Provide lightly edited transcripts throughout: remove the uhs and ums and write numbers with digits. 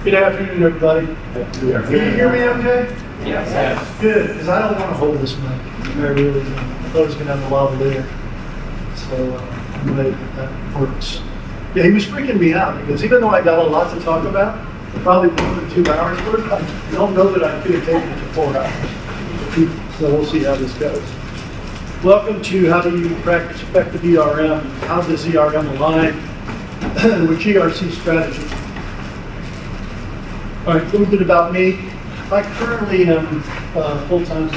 Good afternoon, everybody. Can you hear me okay? Yes. Good, because I don't want to hold this mic. I really don't. I thought I was going to have a lavalier. So I'm glad that works. Yeah, he was freaking me out because even though I got a lot to talk about, probably more than 2 hours worth, I don't know that I could have taken it to 4 hours. So we'll see how this goes. Welcome to How Do You Practice Effective ERM? How does ERM align with GRC strategy? All right, a little bit about me. I currently am full-time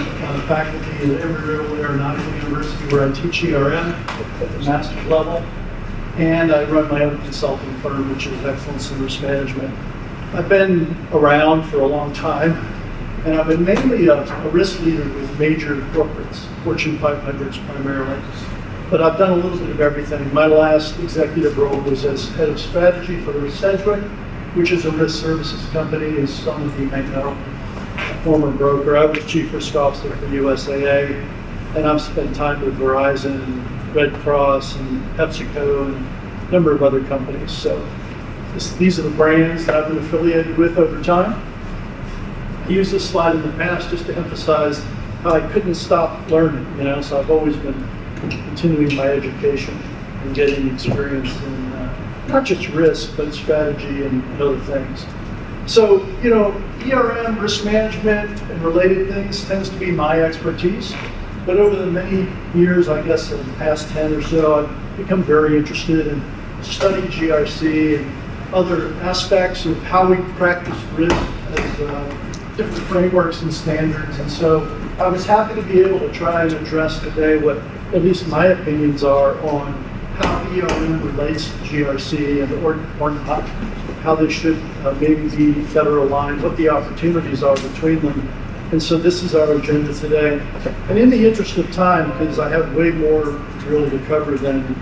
faculty at Embry-Riddle Aeronautical University, where I teach ERM at the master's level, and I run my own consulting firm, which is Excellence in Risk Management. I've been around for a long time, and I've been mainly a risk leader with major corporates, Fortune 500s primarily. But I've done a little bit of everything. My last executive role was as head of strategy for Sedgwick, which is a risk services company, as some of you may know, a former broker. I was chief risk officer for USAA, and I've spent time with Verizon, Red Cross, and PepsiCo, and a number of other companies. So these are the brands that I've been affiliated with over time. I used this slide in the past just to emphasize how I couldn't stop learning, so I've always been continuing my education and getting experience in not just risk, but strategy and other things. So, ERM, risk management, and related things tends to be my expertise. But over the many years, I guess in the past 10 or so, I've become very interested in studying GRC and other aspects of how we practice risk as different frameworks and standards. And so I was happy to be able to try and address today what at least my opinions are on how ERM relates to GRC and or not, how they should maybe be better aligned, what the opportunities are between them. And so this is our agenda today. And in the interest of time, because I have way more really to cover than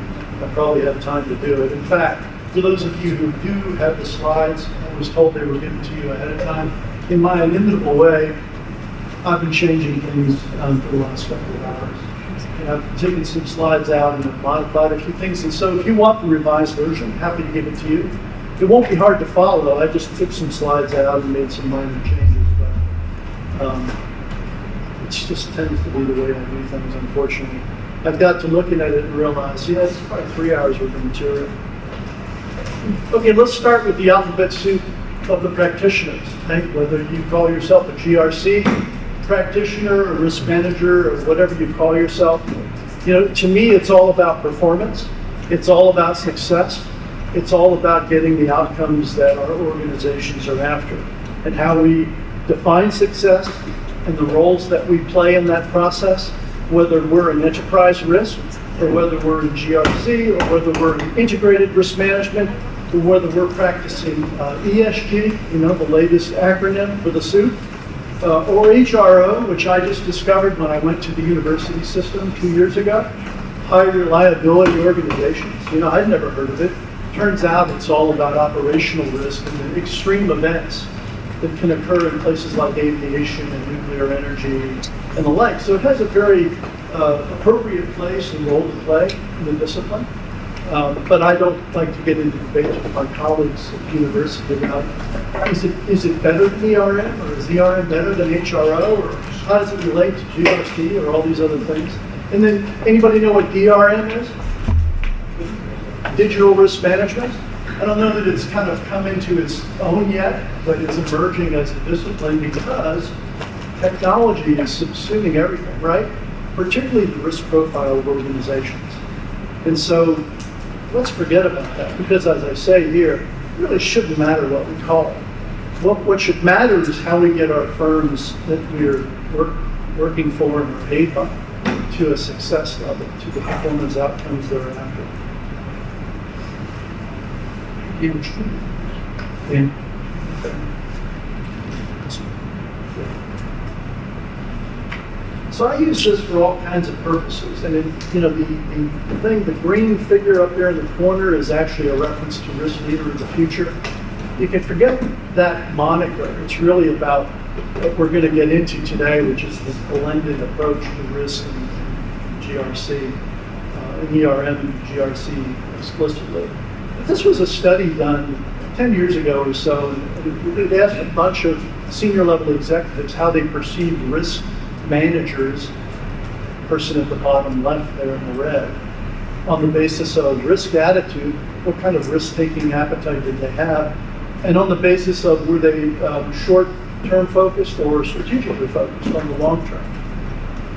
I probably have time to do it. In fact, for those of you who do have the slides, I was told they were given to you ahead of time. In my inimitable way, I've been changing things for the last couple of hours. And I've taken some slides out and I've modified a few things. And so if you want the revised version, I'm happy to give it to you. It won't be hard to follow. I just took some slides out and made some minor changes. But it just tends to be the way I do things, unfortunately. I've got to looking at it and realize, it's probably 3 hours worth of material. Okay, let's start with the alphabet soup of the practitioners. Okay? Whether you call yourself a GRC practitioner or risk manager or whatever you call yourself, to me it's all about performance. It's all about success. It's all about getting the outcomes that our organizations are after and how we define success and the roles that we play in that process, whether we're in enterprise risk or whether we're in GRC or whether we're in integrated risk management or whether we're practicing ESG, the latest acronym for the soup, or HRO, which I just discovered when I went to the university system 2 years ago, high reliability organizations. I'd never heard of it. Turns out it's all about operational risk and the extreme events that can occur in places like aviation and nuclear energy and the like. So it has a very appropriate place and role to play in the discipline. But I don't like to get into debates with my colleagues at university about is it better than ERM, or is ERM better than HRO, or how does it relate to GRC or all these other things? And then anybody know what DRM is? Digital risk management. I don't know that it's kind of come into its own yet, but it's emerging as a discipline because technology is subsuming everything, right? Particularly the risk profile of organizations. And so let's forget about that, because as I say here, it really shouldn't matter what we call it. What should matter is how we get our firms that we're working for and are paid by to a success level, to the performance outcomes they're after. So I use this for all kinds of purposes, and the green figure up there in the corner is actually a reference to risk leader of the future. You can forget that moniker. It's really about what we're going to get into today, which is this blended approach to risk and GRC, and ERM and GRC explicitly. This was a study done 10 years ago or so, and it asked a bunch of senior level executives how they perceived risk managers, person at the bottom left there in the red, on the basis of risk attitude, what kind of risk-taking appetite did they have, and on the basis of were they short-term focused or strategically focused on the long term.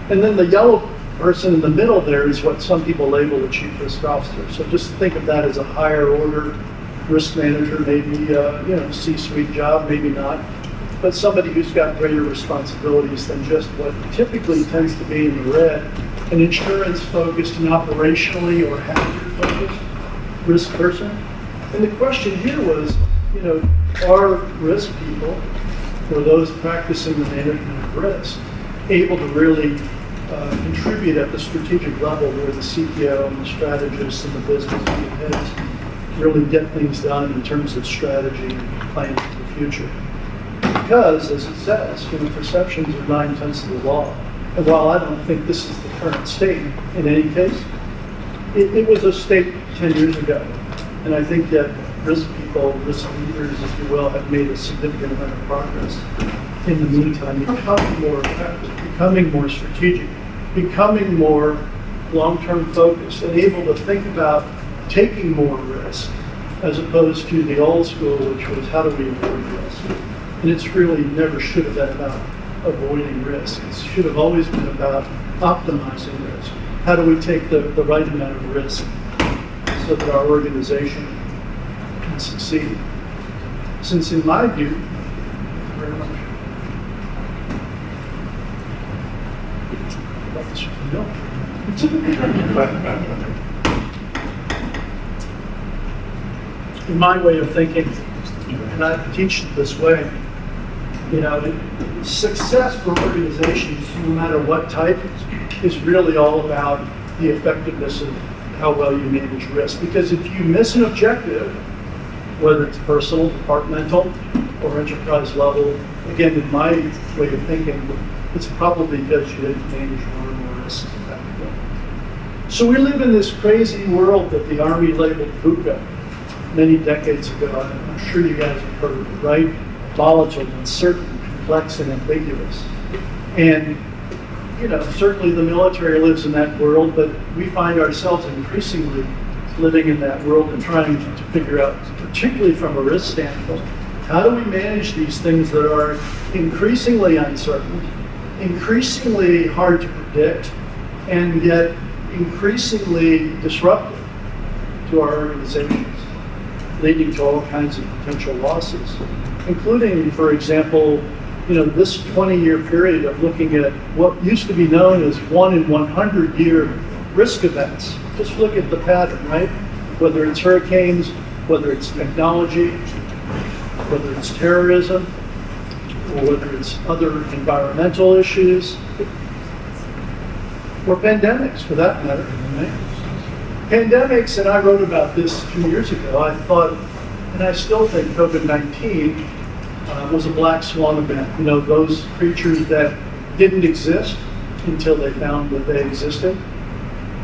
And then the yellow person in the middle there is what some people label the chief risk officer. So just think of that as a higher order risk manager, maybe C-suite job, maybe not, but somebody who's got greater responsibilities than just what typically tends to be in the red, an insurance-focused and operationally or hazard-focused risk person. And the question here was, are risk people, or those practicing the management of risk, able to really contribute at the strategic level where the CTO and the strategists and the business heads really get things done in terms of strategy and planning for the future? Because, as it says, perceptions are 9/10 of the law. And while I don't think this is the current state in any case, it was a state 10 years ago. And I think that risk people, risk leaders, if you will, have made a significant amount of progress in the meantime, becoming more effective, becoming more strategic, becoming more long-term focused, and able to think about taking more risk as opposed to the old school, which was how do we avoid risk? And it's really never should have been about avoiding risk. It should have always been about optimizing risk. How do we take the right amount of risk so that our organization can succeed? Since in my view, thank you very much. In my way of thinking, and I teach it this way, success for organizations, no matter what type, is really all about the effectiveness of how well you manage risk. Because if you miss an objective, whether it's personal, departmental, or enterprise level, again, in my way of thinking, it's probably because you didn't manage one or more risks effectively. So we live in this crazy world that the Army labeled VUCA many decades ago. I'm sure you guys have heard of it, right? Volatile, uncertain, complex, and ambiguous. And certainly the military lives in that world, but we find ourselves increasingly living in that world and trying to figure out, particularly from a risk standpoint, how do we manage these things that are increasingly uncertain, increasingly hard to predict, and yet increasingly disruptive to our organizations, leading to all kinds of potential losses, including, for example, this 20-year period of looking at what used to be known as 1 in 100-year risk events. Just look at the pattern, right? Whether it's hurricanes, whether it's technology, whether it's terrorism, or whether it's other environmental issues, or pandemics for that matter, right? Pandemics, and I wrote about this 2 years ago, I thought, and I still think COVID-19 was a black swan event. Those creatures that didn't exist until they found that they existed.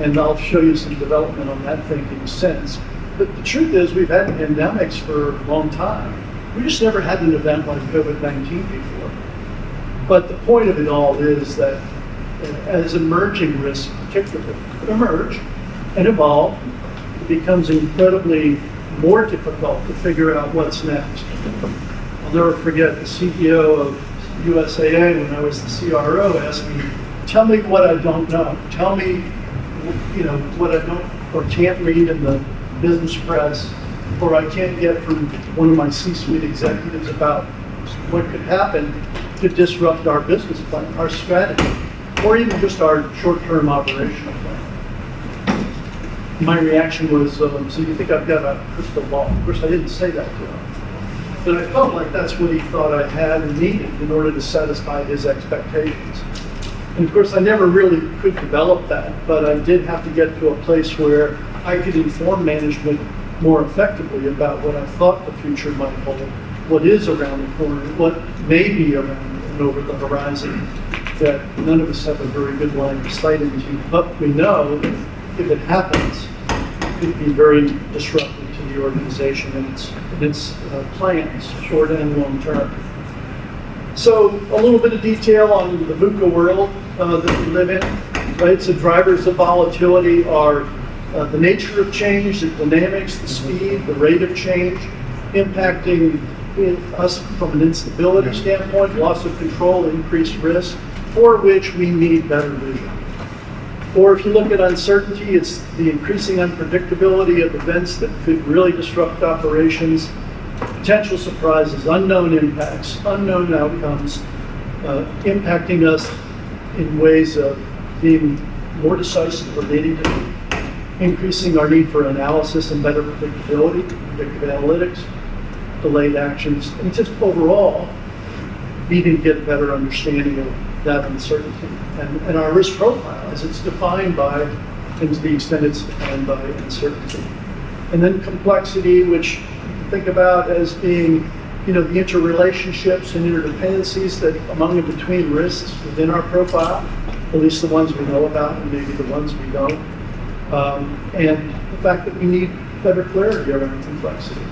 And I'll show you some development on that thinking since. But the truth is, we've had pandemics for a long time. We just never had an event like COVID-19 before. But the point of it all is that as emerging risks particularly emerge and evolve, it becomes incredibly more difficult to figure out what's next. I'll never forget the CEO of USAA, when I was the CRO, asked me, tell me what I don't know. Tell me, what I don't or can't read in the business press, or I can't get from one of my C-suite executives about what could happen to disrupt our business plan, our strategy, or even just our short-term operational plan. My reaction was, so you think I've got a crystal ball? Of course, I didn't say that to him. But I felt like that's what he thought I had and needed in order to satisfy his expectations. And of course, I never really could develop that, but I did have to get to a place where I could inform management more effectively about what I thought the future might hold, what is around the corner, what may be around and over the horizon that none of us have a very good line of sight into. But we know that if it happens, it could be very disruptive to the organization and in its plans, short and long term. So a little bit of detail on the VUCA world that we live in, right? So drivers of volatility are the nature of change, the dynamics, the speed, the rate of change, impacting us from an instability standpoint, loss of control, increased risk, for which we need better vision. Or if you look at uncertainty, it's the increasing unpredictability of events that could really disrupt operations, potential surprises, unknown impacts, unknown outcomes, impacting us in ways of being more decisive or needing to be, increasing our need for analysis and better predictability, predictive analytics, delayed actions, and just overall needing to get a better understanding of that uncertainty. And our risk profile, as it's defined by, and to the extent it's defined by uncertainty. And then complexity, which think about as being, the interrelationships and interdependencies that among and between risks within our profile, at least the ones we know about and maybe the ones we don't. And the fact that we need better clarity around complexity.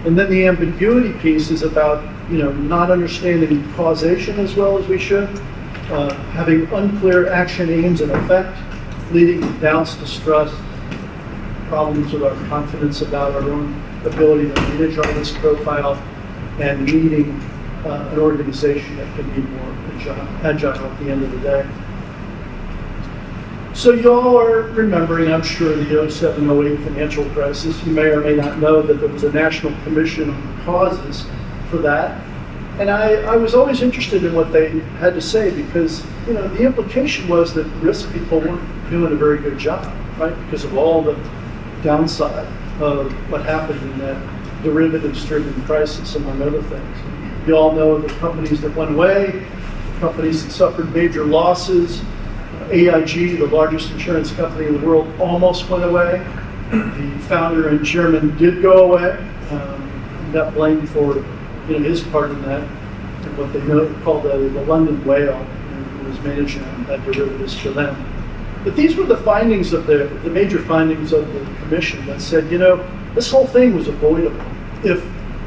And then the ambiguity piece is about, not understanding causation as well as we should, having unclear action aims and effect, leading to doubts, distrust, problems with our confidence about our own ability to manage our risk profile, and needing an organization that can be more agile at the end of the day. So you all are remembering, I'm sure, the 07-08 financial crisis. You may or may not know that there was a national commission on the causes for that. And I was always interested in what they had to say because, the implication was that risk people weren't doing a very good job, right? Because of all the downside of what happened in that derivatives-driven crisis, among other things. You all know the companies that went away, companies that suffered major losses. AIG, the largest insurance company in the world, almost went away. The founder and chairman did go away. Got blamed for his part in that, and what they called the London whale, and was managing that derivatives for them. But these were the findings of the major findings of the commission that said, this whole thing was avoidable if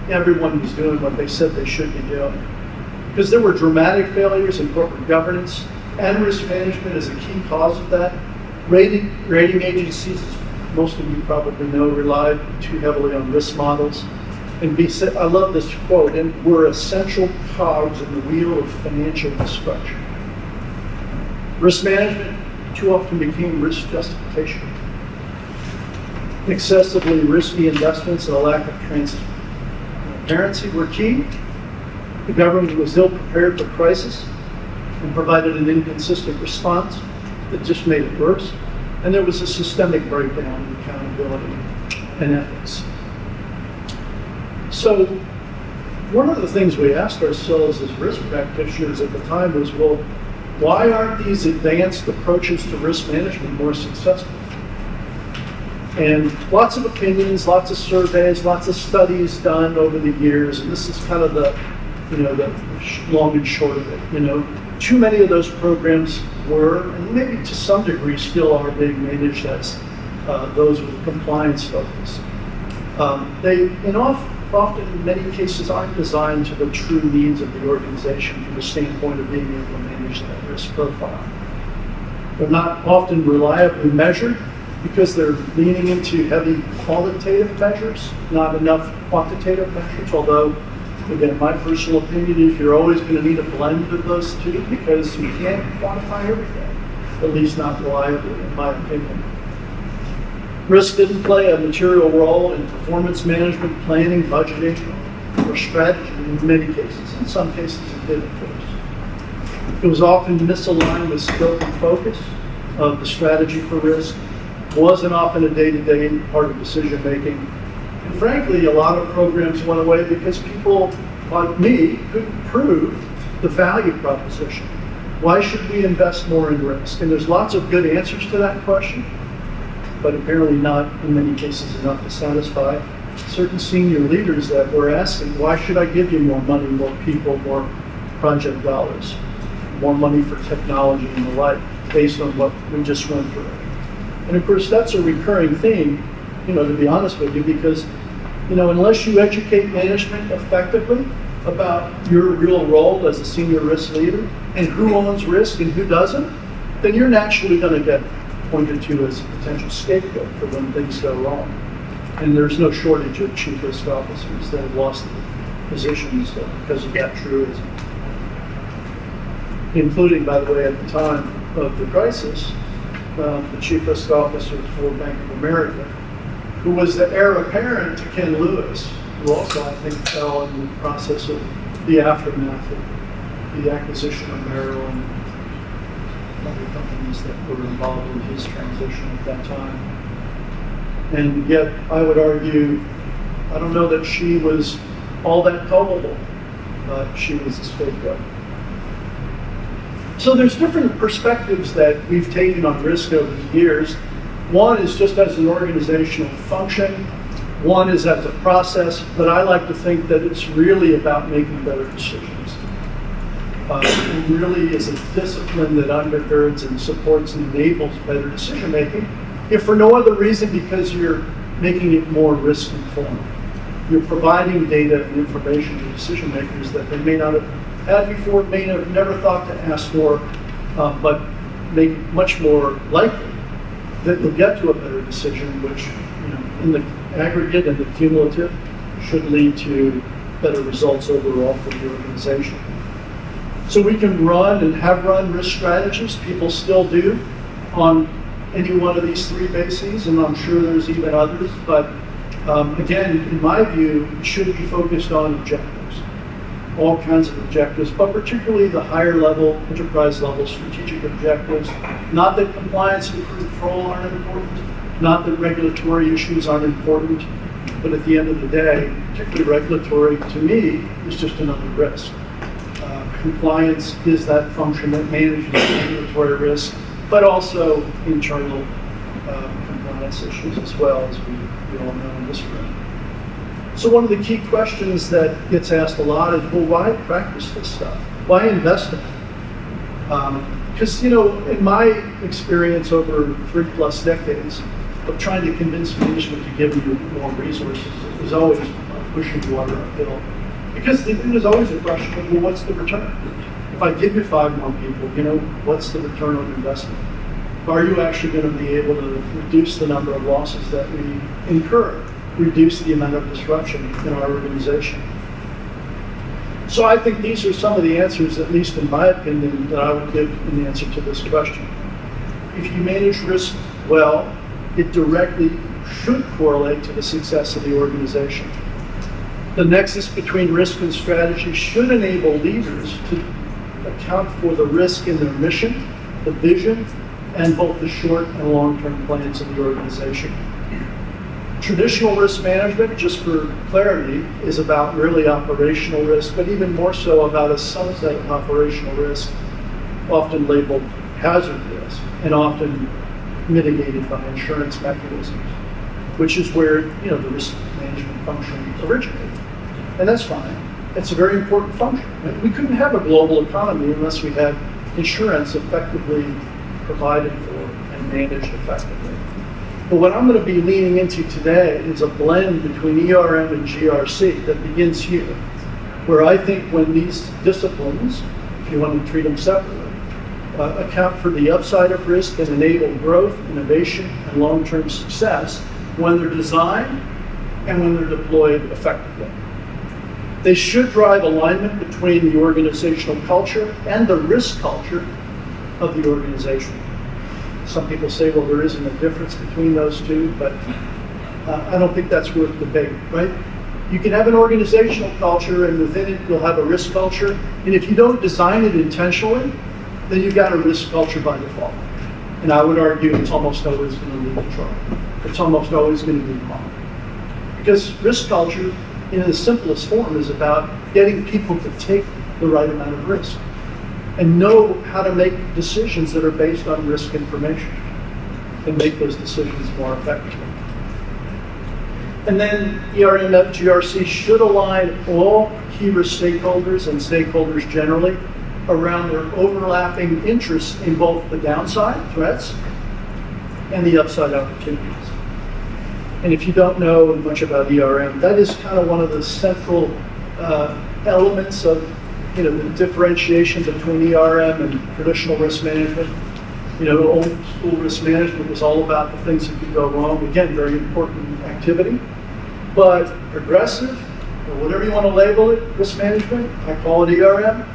everyone was doing what they said they should be doing. Because there were dramatic failures in corporate governance, and risk management is a key cause of that. Rating agencies, as most of you probably know, relied too heavily on risk models. And I love this quote, and we're essential cogs in the wheel of financial destruction. Risk management too often became risk justification. Excessively risky investments and a lack of transparency were key. The government was ill prepared for crisis and provided an inconsistent response that just made it worse. And there was a systemic breakdown in accountability and ethics. So one of the things we asked ourselves as risk practitioners at the time was, well, why aren't these advanced approaches to risk management more successful? And lots of opinions, lots of surveys, lots of studies done over the years, and this is kind of the long and short of it. Too many of those programs were, and maybe to some degree still are, being managed as those with compliance focus. They, often in many cases, aren't designed to the true needs of the organization from the standpoint of being able to manage that risk profile. They're not often reliably measured because they're leaning into heavy qualitative measures, not enough quantitative measures, although, again, my personal opinion is you're always going to need a blend of those two because you can't quantify everything, at least not reliably, in my opinion. Risk didn't play a material role in performance management, planning, budgeting, or strategy in many cases. In some cases it did, of course. It was often misaligned with scope and focus of the strategy for risk. It wasn't often a day-to-day part of decision making. And frankly, a lot of programs went away because people like me couldn't prove the value proposition. Why should we invest more in risk? And there's lots of good answers to that question, but apparently not in many cases enough to satisfy certain senior leaders that were asking, why should I give you more money, more people, more project dollars, more money for technology and the like, based on what we just went through? And of course, that's a recurring theme, to be honest with you, because unless you educate management effectively about your real role as a senior risk leader and who owns risk and who doesn't, then you're naturally going to get pointed to as a potential scapegoat for when things go wrong. And there's no shortage of chief risk officers that have lost their positions because of that truism. Including, by the way, at the time of the crisis, the chief risk officer for Bank of America, who was the heir apparent to Ken Lewis, who also, I think, fell in the process of the aftermath of the acquisition of Merrill and other companies that were involved in his transition at that time. And yet, I would argue, I don't know that she was all that culpable, but she was a scapegoat. So there's different perspectives that we've taken on risk over the years. One is just as an organizational function, one is as a process, but I like to think that it's really about making better decisions. It really is a discipline that undergirds and supports and enables better decision making, if for no other reason because you're making it more risk informed. You're providing data and information to decision makers that they may not have had before, may have never thought to ask for, but make it much more likely that you'll get to a better decision, which, in the aggregate and the cumulative, should lead to better results overall for the organization. So we can run and have run risk strategies, people still do, on any one of these three bases, and I'm sure there's even others, but again, in my view, it should be focused on objectives, all kinds of objectives, but particularly the higher level, enterprise level strategic objectives. Not that compliance and control aren't important, not that regulatory issues aren't important, but at the end of the day, particularly regulatory, to me, is just another risk. Compliance is that function that manages regulatory risk, but also internal compliance issues as well, as we all know in this room. So one of the key questions that gets asked a lot is, well, why practice this stuff? Why invest in it? Because, in my experience over 3+ decades of trying to convince management to give you more resources, it was always pushing water uphill. Because it was always a question of, well, what's the return? If I give you 5 more people, what's the return on investment? Are you actually going to be able to reduce the number of losses that we incur, reduce the amount of disruption in our organization? So I think these are some of the answers, at least in my opinion, that I would give in the answer to this question. If you manage risk well, it directly should correlate to the success of the organization. The nexus between risk and strategy should enable leaders to account for the risk in their mission, the vision, and both the short and long-term plans of the organization. Traditional risk management, just for clarity, is about really operational risk, but even more so about a subset of operational risk, often labeled hazard risk, and often mitigated by insurance mechanisms, which is where the risk management function originated. And that's fine. It's a very important function. We couldn't have a global economy unless we had insurance effectively provided for and managed effectively. But what I'm going to be leaning into today is a blend between ERM and GRC that begins here, where I think when these disciplines, if you want to treat them separately, account for the upside of risk and enable growth, innovation, and long-term success when they're designed and when they're deployed effectively. They should drive alignment between the organizational culture and the risk culture of the organization. Some people say, well, there isn't a difference between those two, but I don't think that's worth debate, right? You can have an organizational culture, and within it, you'll have a risk culture. And if you don't design it intentionally, then you've got a risk culture by default. And I would argue it's almost always going to lead to trouble. It's almost always going to be wrong. Because risk culture, in the simplest form, is about getting people to take the right amount of risk and know how to make decisions that are based on risk information and make those decisions more effectively. And then ERM and GRC should align all key risk stakeholders and stakeholders generally around their overlapping interests in both the downside threats and the upside opportunities. And if you don't know much about ERM, that is kind of one of the central elements of the differentiation between ERM and traditional risk management. Old school risk management was all about the things that could go wrong. Again, very important activity. But progressive, or whatever you want to label it, risk management, I call it ERM,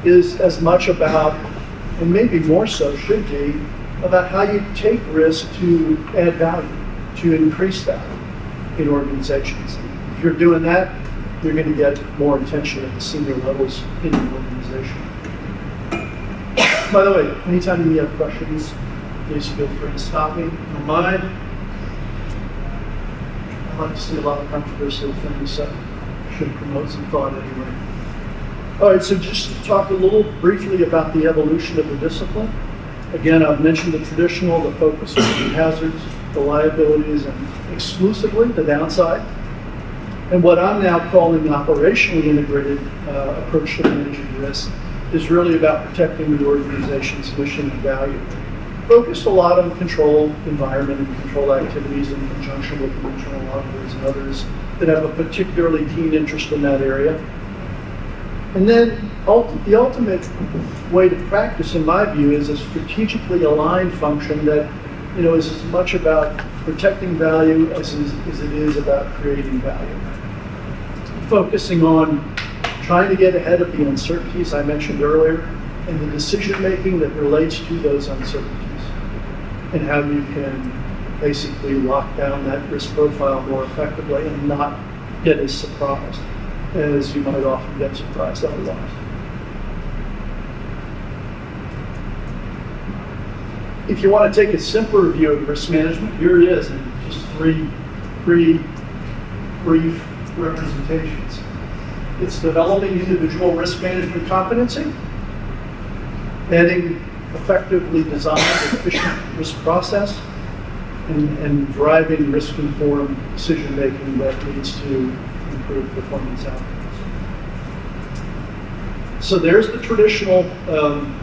is as much about, and maybe more so should be, about how you take risk to add value, to increase value in organizations. If you're doing that, you're going to get more attention at the senior levels in the organization. By the way, anytime you have questions, please feel free to stop me. Don't mind. I like to see a lot of controversial things, so I should promote some thought anyway. All right, so just to talk a little briefly about the evolution of the discipline. Again, I've mentioned the traditional, the focus on the hazards, the liabilities, and exclusively the downside. And what I'm now calling the operationally integrated approach to managing risk is really about protecting the organization's mission and value. Focused a lot on control environment and control activities in conjunction with the internal auditors and others that have a particularly keen interest in that area. And then the ultimate way to practice, in my view, is a strategically aligned function that is as much about protecting value as it is about creating value. Focusing on trying to get ahead of the uncertainties I mentioned earlier and the decision making that relates to those uncertainties and how you can basically lock down that risk profile more effectively and not get as surprised as you might often get surprised otherwise. If you want to take a simpler view of risk management, here it is in just three brief representations. It's developing individual risk management competency, adding effectively designed efficient risk process, and driving risk-informed decision-making that leads to improved performance outcomes. So there's the traditional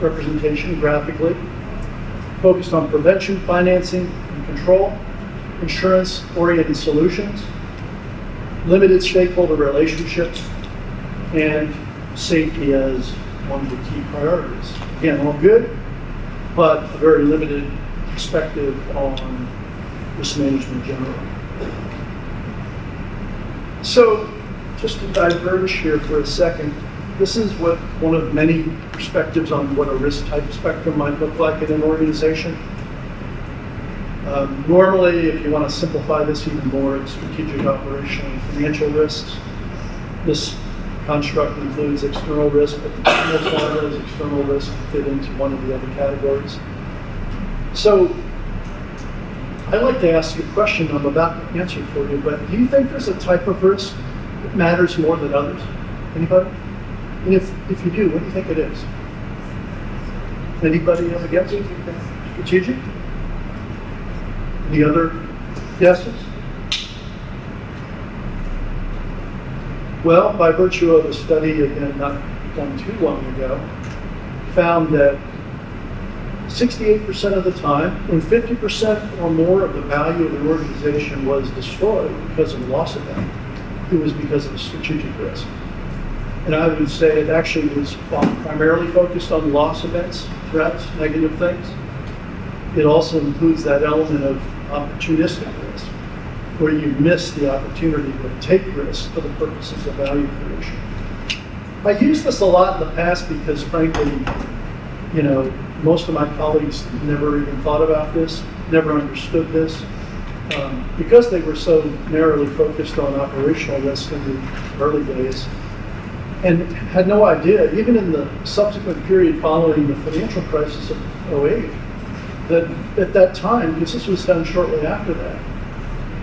representation graphically, focused on prevention, financing, and control, insurance-oriented solutions, limited stakeholder relationships, and safety as one of the key priorities. Again, all good, but a very limited perspective on risk management generally. So, just to diverge here for a second, this is what one of many perspectives on what a risk type spectrum might look like in an organization. Normally, if you want to simplify this even more, it's strategic, operational, and financial risks. This construct includes external risk, but most of those external risks fit into one of the other categories. So, I'd like to ask you a question I'm about to answer for you, but do you think there's a type of risk that matters more than others? Anybody? And if you do, what do you think it is? Anybody have a guess? Strategic? Any other guesses? Well, by virtue of a study, again, not done too long ago, found that 68% of the time, when 50% or more of the value of the organization was destroyed because of a loss event, it was because of a strategic risk. And I would say it actually was primarily focused on loss events, threats, negative things. It also includes that element of opportunistic risk, where you miss the opportunity to take risks for the purposes of value creation. I use this a lot in the past because, frankly, most of my colleagues never even thought about this, never understood this, because they were so narrowly focused on operational risk in the early days, and had no idea, even in the subsequent period following the financial crisis of 2008, that at that time, because this was done shortly after that,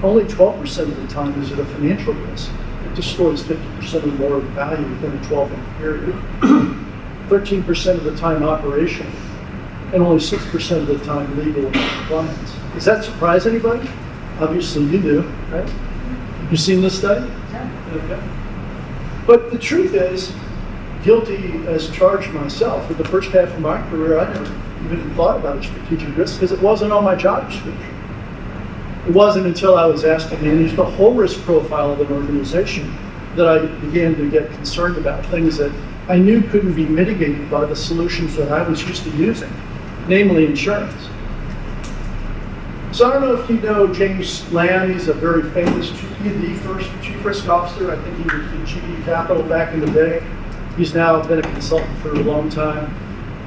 only 12% of the time is it a financial risk. It destroys 50% or more of the value within a 12-month period. 13% of the time operational, and only 6% of the time legal and compliance. Does that surprise anybody? Obviously you do, right? Have you seen this study? Yeah. Okay. But the truth is, guilty as charged myself, for the first half of my career, I never even thought about a strategic risk because it wasn't on my job description. It wasn't until I was asked to manage the whole risk profile of an organization that I began to get concerned about things that I knew couldn't be mitigated by the solutions that I was used to using, namely insurance. So I don't know if you know James Lamb. He's a very famous the first chief risk officer. I think he was in GE Capital back in the day. He's now been a consultant for a long time.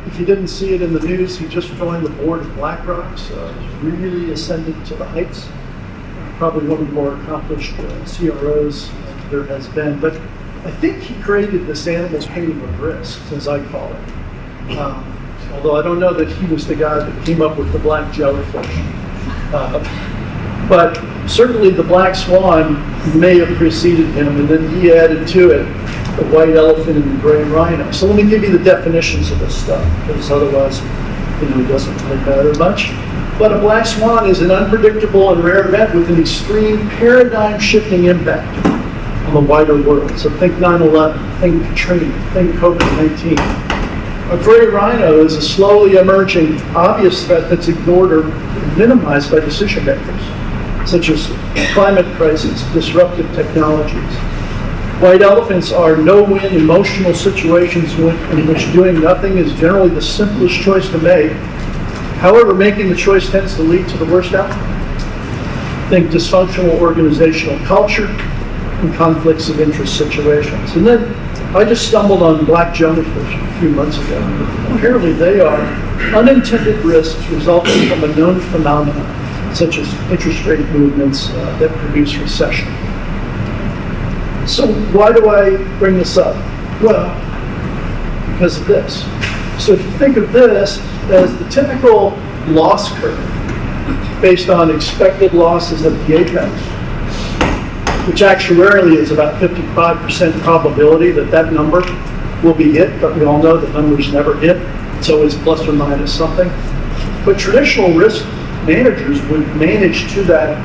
If you didn't see it in the news, he just joined the board of BlackRock, so he's really ascended to the heights. Probably one of the more accomplished CROs there has been. But I think he created this animal kingdom of risks, as I call it. Although I don't know that he was the guy that came up with the black jellyfish. But certainly the black swan may have preceded him, and then he added to it the white elephant and the gray rhino. So let me give you the definitions of this stuff, because otherwise, it doesn't really matter much. But a black swan is an unpredictable and rare event with an extreme paradigm-shifting impact on the wider world. So think 9/11, think Katrina, think COVID-19. A gray rhino is a slowly emerging, obvious threat that's ignored or minimized by decision makers, such as climate crisis, disruptive technologies. White elephants are no-win emotional situations in which doing nothing is generally the simplest choice to make. However, making the choice tends to lead to the worst outcome. Think dysfunctional organizational culture and conflicts of interest situations. And then I just stumbled on black jellyfish a few months ago. Apparently they are unintended risks resulting from a known phenomenon, such as interest rate movements that produce recession. So why do I bring this up? Well, because of this. So if you think of this as the typical loss curve based on expected losses at the apex, which actuarially is about 55% probability that number will be hit, but we all know that numbers never hit. It's always plus or minus something. But traditional risk managers would manage to that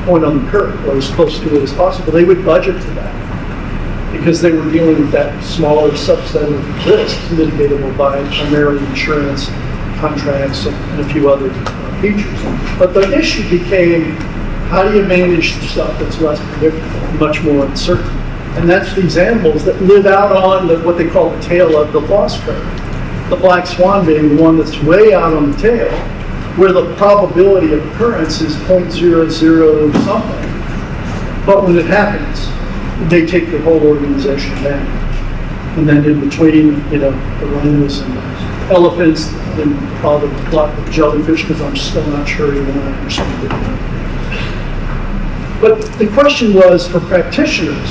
point on the curve, or as close to it as possible. They would budget to that because they were dealing with that smaller subset of risks mitigatable by primarily insurance, contracts, and a few other features. But the issue became, how do you manage the stuff that's less predictable, much more uncertain? And that's these animals that live out on what they call the tail of the loss curve. The black swan being the one that's way out on the tail, where the probability of occurrence is 0.00 something. But when it happens, they take the whole organization down. And then in between, the rhinos and the elephants, and all the block of jellyfish, because I'm still not sure even I understand it. But the question was, for practitioners,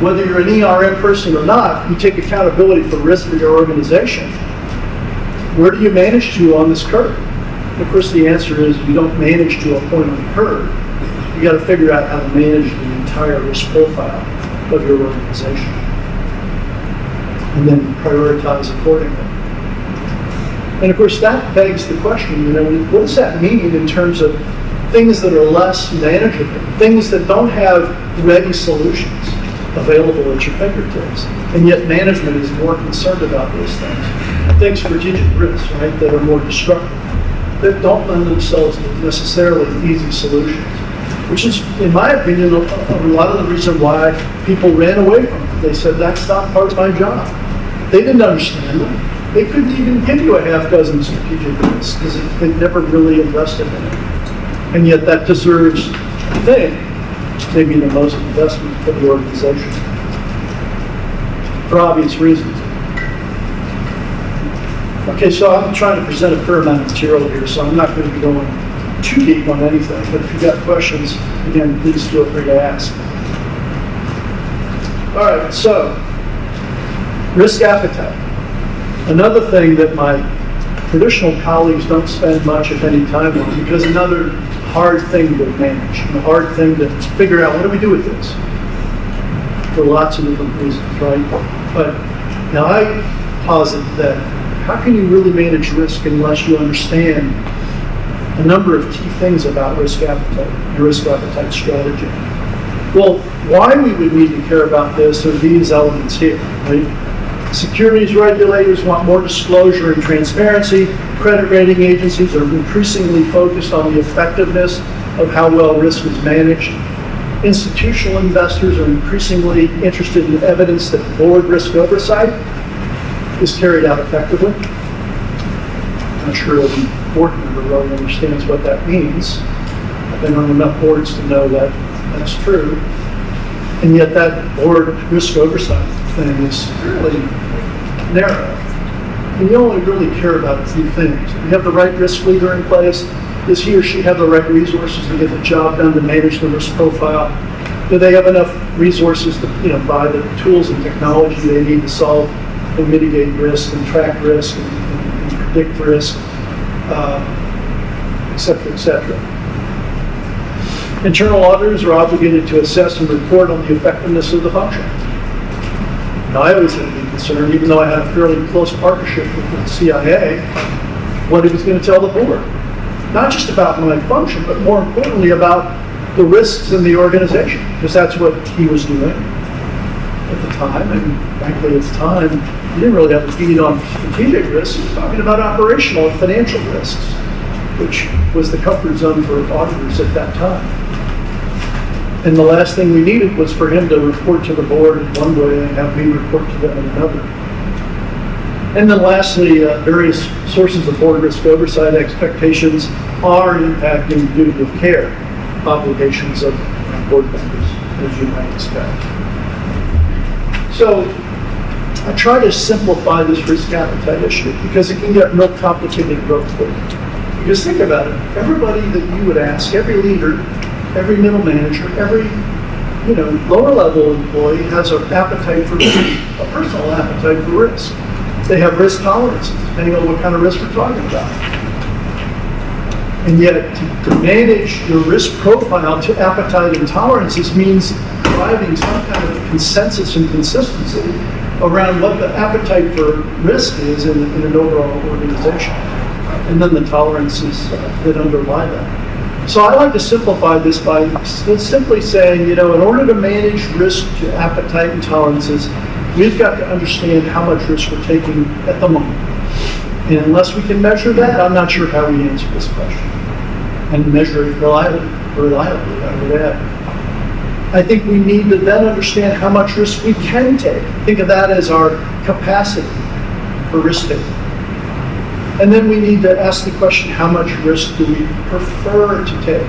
whether you're an ERM person or not, you take accountability for risk for your organization. Where do you manage to on this curve? Of course, the answer is you don't manage to a point on the curve. You got to figure out how to manage the entire risk profile of your organization, and then prioritize accordingly. And of course, that begs the question, what does that mean in terms of things that are less manageable, things that don't have ready solutions available at your fingertips, and yet management is more concerned about those things. Think strategic risks, right, that are more destructive, that don't lend themselves to necessarily easy solutions, which is, in my opinion, a lot of the reason why people ran away from it. They said, that's not part of my job. They didn't understand it. They couldn't even give you a half dozen strategic risks because they never really invested in it. And yet that deserves, I think, maybe the most investment for the organization, for obvious reasons. Okay, so I'm trying to present a fair amount of material here, so I'm not going to be going too deep on anything, but if you've got questions, again, please feel free to ask. All right, so risk appetite. Another thing that my traditional colleagues don't spend much, if any, time on, because another hard thing to manage, and a hard thing to figure out, what do we do with this? For lots of different reasons, right? But now I posit that how can you really manage risk unless you understand a number of key things about risk appetite and risk appetite strategy? Well, why we would need to care about this are these elements here, right? Securities regulators want more disclosure and transparency. Credit rating agencies are increasingly focused on the effectiveness of how well risk is managed. Institutional investors are increasingly interested in evidence that board risk oversight is carried out effectively. I'm not sure every board member really understands what that means. I've been on enough boards to know that that's true. And yet that board risk oversight thing is fairly narrow. And you only really care about a few things. You have the right risk leader in place. Does he or she have the right resources to get the job done to manage the risk profile? Do they have enough resources to buy the tools and technology they need to solve and mitigate risk and track risk and predict risk, et cetera, et cetera. Internal auditors are obligated to assess and report on the effectiveness of the function. Now, I always had to be concerned, even though I had a fairly close partnership with the CIA, what he was going to tell the board. Not just about my function, but more importantly about the risks in the organization, because that's what he was doing at the time. And frankly, at the time, he didn't really have a feed on strategic risks. He was talking about operational and financial risks, which was the comfort zone for auditors at that time. And the last thing we needed was for him to report to the board in one way and have me report to them in another. And then lastly, various sources of board risk oversight expectations are impacting duty of care obligations of board members, as you might expect. So I try to simplify this risk appetite issue because it can get real complicated real quick. Because think about it, everybody that you would ask, every leader, every middle manager, every lower level employee has an appetite for risk, a personal appetite for risk. They have risk tolerances, depending on what kind of risk we're talking about. And yet, to manage your risk profile to appetite and tolerances means driving some kind of consensus and consistency around what the appetite for risk is in an overall organization, and then the tolerances that underlie that. So I like to simplify this by simply saying, in order to manage risk to appetite and tolerances, we've got to understand how much risk we're taking at the moment. And unless we can measure that, I'm not sure how we answer this question. And measure it reliably, I would add. I think we need to then understand how much risk we can take. Think of that as our capacity for risk taking. And then we need to ask the question, how much risk do we prefer to take?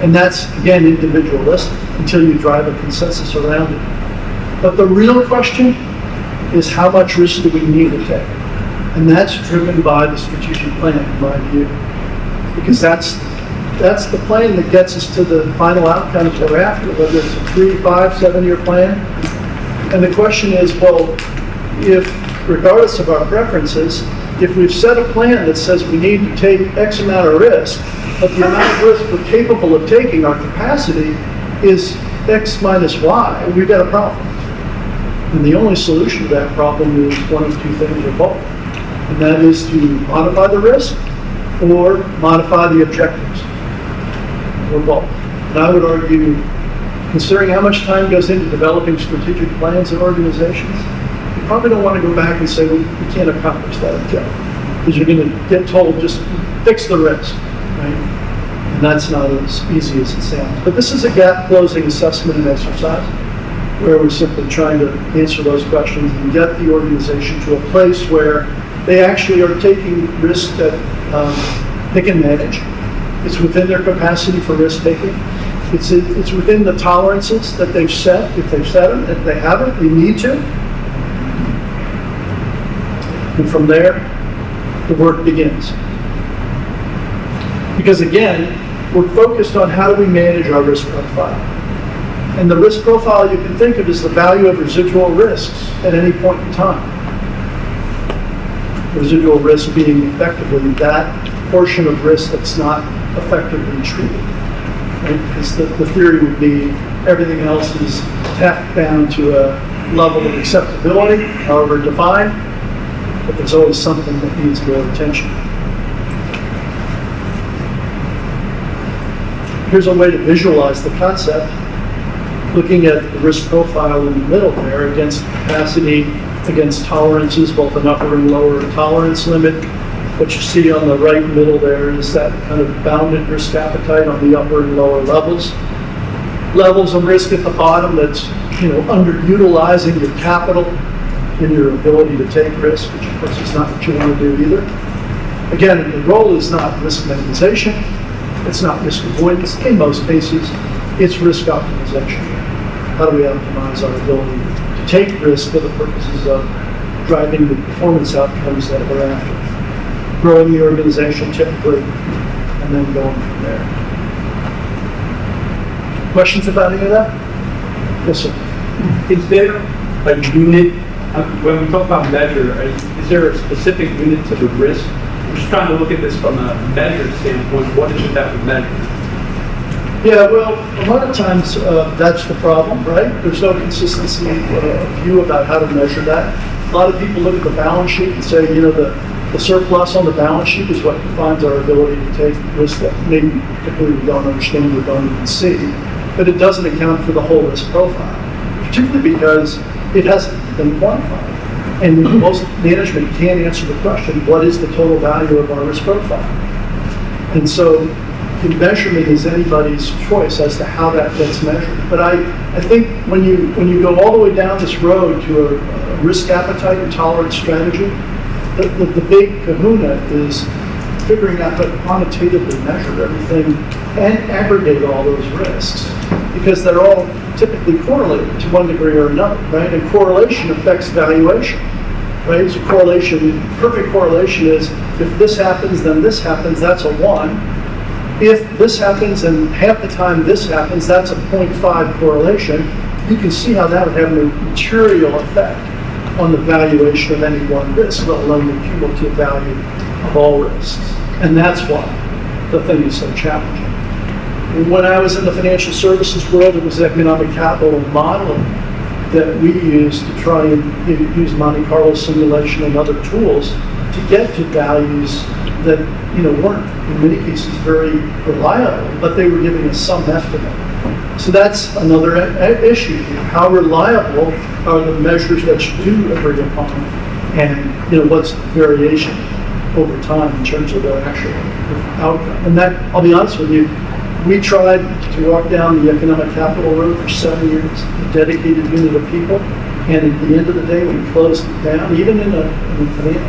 And that's, again, individualistic until you drive a consensus around it. But the real question is, how much risk do we need to take? And that's driven by the strategic plan, in my view. Because that's the plan that gets us to the final outcomes we're after, whether it's a 3, 5, 7-year plan. And the question is, well, if, regardless of our preferences, if we've set a plan that says we need to take X amount of risk, but the amount of risk we're capable of taking, our capacity, is X minus Y, we've got a problem. And the only solution to that problem is one of two things, or both. And that is to modify the risk or modify the objectives, or both. And I would argue, considering how much time goes into developing strategic plans in organizations, you probably don't want to go back and say, well, we can't accomplish that objective. Because you're going to get told, just fix the risk, right? And that's not as easy as it sounds. But this is a gap closing assessment and exercise where we're simply trying to answer those questions and get the organization to a place where they actually are taking risk that they can manage. It's within their capacity for risk taking. It's within the tolerances that they've set, if they've set them. If they haven't, they need to. And from there, the work begins. Because again, we're focused on how do we manage our risk profile. And the risk profile you can think of as the value of residual risks at any point in time. Residual risk being effectively that portion of risk that's not effectively treated. Right? Because the theory would be everything else is tacked down to a level of acceptability, however defined, but there's always something that needs more attention. Here's a way to visualize the concept, looking at the risk profile in the middle there against capacity, against tolerances, both an upper and lower tolerance limit, What you see on the right middle there is that kind of bounded risk appetite on the upper and lower levels. Levels of risk at the bottom that's, underutilizing your capital and your ability to take risk, which of course is not what you want to do either. Again, the goal is not risk minimization, it's not risk avoidance. In most cases, it's risk optimization. How do we optimize our ability to take risk for the purposes of driving the performance outcomes that we're after? Growing the organization typically, and then going from there. Questions about any of that? Yes, sir. Is there a unit, when we talk about measure, is there a specific unit to the risk? I'm just trying to look at this from a measure standpoint. What is it that we measure? Yeah, well, a lot of times that's the problem, right? There's no consistency of view about how to measure that. A lot of people look at the balance sheet and say, the surplus on the balance sheet is what defines our ability to take risk that maybe particularly we don't understand or don't even see. But it doesn't account for the whole risk profile, particularly because it hasn't been quantified. And most management can't answer the question, what is the total value of our risk profile? And so the measurement is anybody's choice as to how that gets measured. But I think when you go all the way down this road to a risk appetite and tolerance strategy, the big kahuna is figuring out how to quantitatively measure everything and aggregate all those risks, because they're all typically correlated to one degree or another, right? And correlation affects valuation, right? So perfect correlation is if this happens, then this happens, that's a 1. If this happens and half the time this happens, that's a 0.5 correlation. You can see how that would have a material effect on the valuation of any one risk, let alone the cumulative value of all risks. And that's why the thing is so challenging. When I was in the financial services world, it was economic capital modeling that we used to try and use Monte Carlo simulation and other tools to get to values that weren't in many cases very reliable, but they were giving us some estimate. So that's another issue here. How reliable are the measures that you do agree upon, and what's variation over time in terms of their actual outcome? And that, I'll be honest with you, we tried to walk down the economic capital road for 7 years, a dedicated unit of people, and at the end of the day, we closed it down, even in a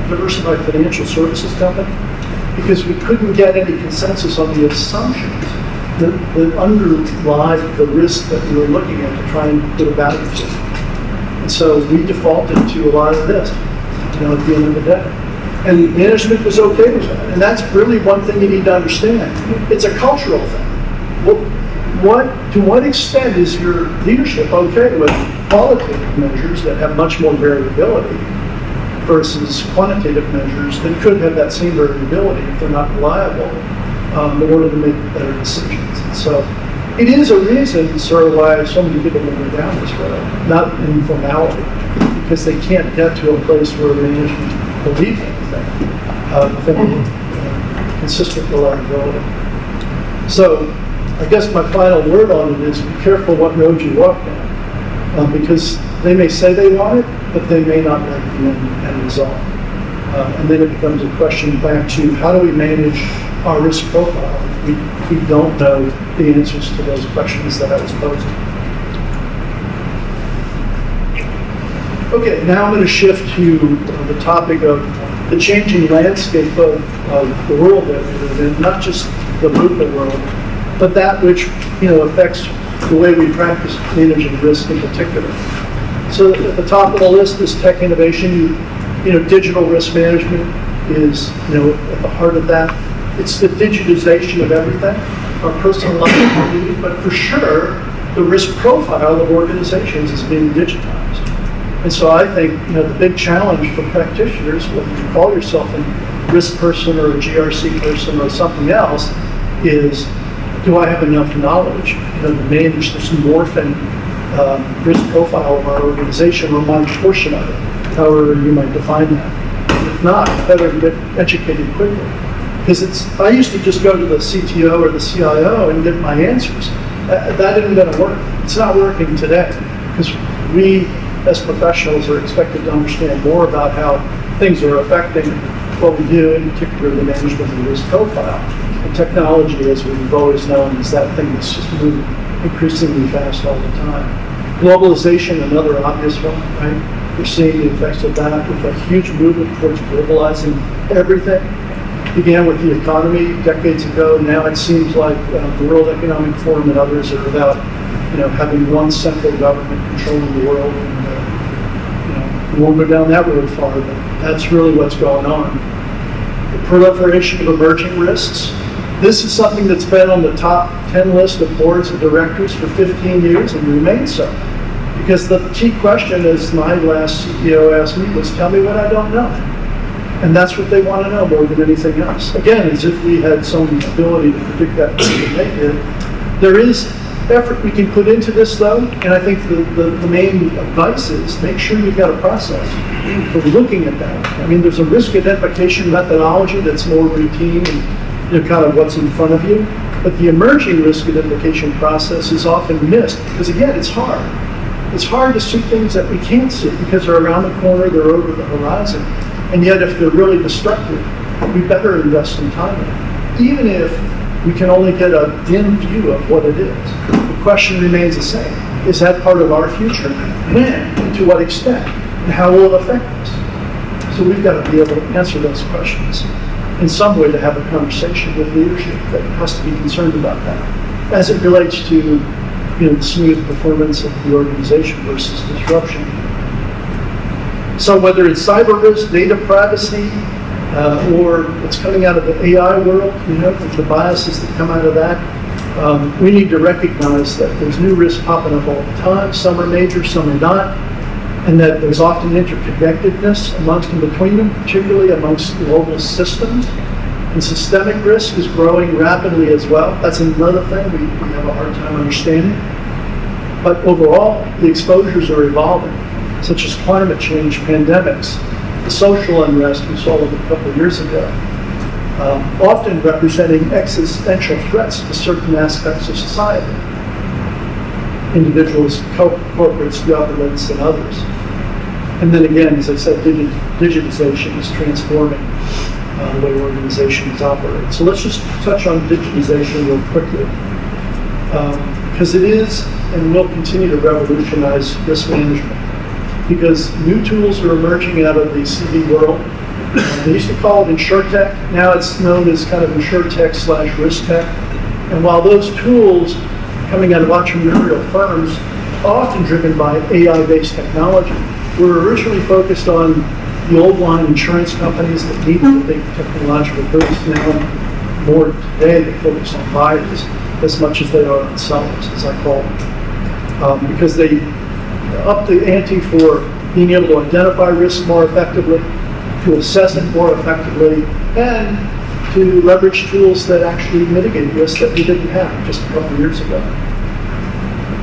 diversified financial services company, because we couldn't get any consensus on the assumptions that underlie the risk that we were looking at to try and put a value to. And so we defaulted to a lot of this, at the end of the day. And management was okay with that. And that's really one thing you need to understand. It's a cultural thing. To what extent is your leadership okay with qualitative measures that have much more variability versus quantitative measures that could have that same variability if they're not reliable in order to make better decisions? And so it is a reason, sir, why so many people will go down this road, not in formality, because they can't get to a place where management believes anything, consistent reliability. So I guess my final word on it is be careful what road you walk down, because they may say they want it, but they may not like the end result. And then it becomes a question back to how do we manage our risk profile if we don't know the answers to those questions that I was posing. Okay, now I'm going to shift to the topic of the changing landscape of the world that we live in, not just the movement world, but that which affects the way we practice managing risk in particular. So at the top of the list is tech innovation. Digital risk management is at the heart of that. It's the digitization of everything, our personal life, but for sure the risk profile of organizations is being digitized. And so I think the big challenge for practitioners, whether you call yourself a risk person or a GRC person or something else, is do I have enough knowledge to manage this morphing risk profile of our organization or my portion of it, however you might define that. And if not, better get educated quickly. Because I used to just go to the CTO or the CIO and get my answers. That isn't going to work. It's not working today, because we as professionals are expected to understand more about how things are affecting what we do, in particular the management of the risk profile. And technology, as we've always known, is that thing that's just moving increasingly fast all the time. Globalization, another obvious one, right? We're seeing the effects of that with a huge movement towards globalizing everything. Began with the economy decades ago. Now it seems like the World Economic Forum and others are about, having one central government controlling the world. And, we won't go down that road far, but that's really what's going on. The proliferation of emerging risks. This is something that's been on the top 10 list of boards of directors for 15 years and remains so. Because the key question, as my last CEO asked me, was tell me what I don't know. And that's what they want to know more than anything else. Again, as if we had some ability to predict that better than they did. There is effort we can put into this, though, and I think the main advice is make sure you've got a process for looking at that. I mean, there's a risk identification methodology that's more routine and kind of what's in front of you, but the emerging risk identification process is often missed because, again, it's hard. It's hard to see things that we can't see because they're around the corner, they're over the horizon. And yet, if they're really destructive, we better invest some time in it. Even if we can only get a dim view of what it is. The question remains the same. Is that part of our future? When? And to what extent? And how will it affect us? So we've got to be able to answer those questions in some way to have a conversation with leadership that has to be concerned about that as it relates to the smooth performance of the organization versus disruption. So whether it's cyber risk, data privacy, or what's coming out of the AI world, the biases that come out of that, we need to recognize that there's new risks popping up all the time. Some are major, some are not, and that there's often interconnectedness amongst and between them, particularly amongst global systems. And systemic risk is growing rapidly as well. That's another thing we have a hard time understanding. But overall, the exposures are evolving, such as climate change, pandemics, the social unrest we saw a couple of years ago, often representing existential threats to certain aspects of society, individuals, corporates, governments, and others. And then again, as I said, digitization is transforming the way organizations operate. So let's just touch on digitization real quickly, because it is and will continue to revolutionize risk management. Because new tools are emerging out of the CV world. They used to call it InsurTech. Now it's known as kind of InsurTech/risk tech. And while those tools coming out of entrepreneurial firms, often driven by AI-based technology, were originally focused on the old line insurance companies that needed a big technological boost. Now, more today, they focus on buyers as much as they are on sellers, as I call them. Because they up the ante for being able to identify risk more effectively, to assess it more effectively, and to leverage tools that actually mitigate risk that we didn't have just a couple of years ago.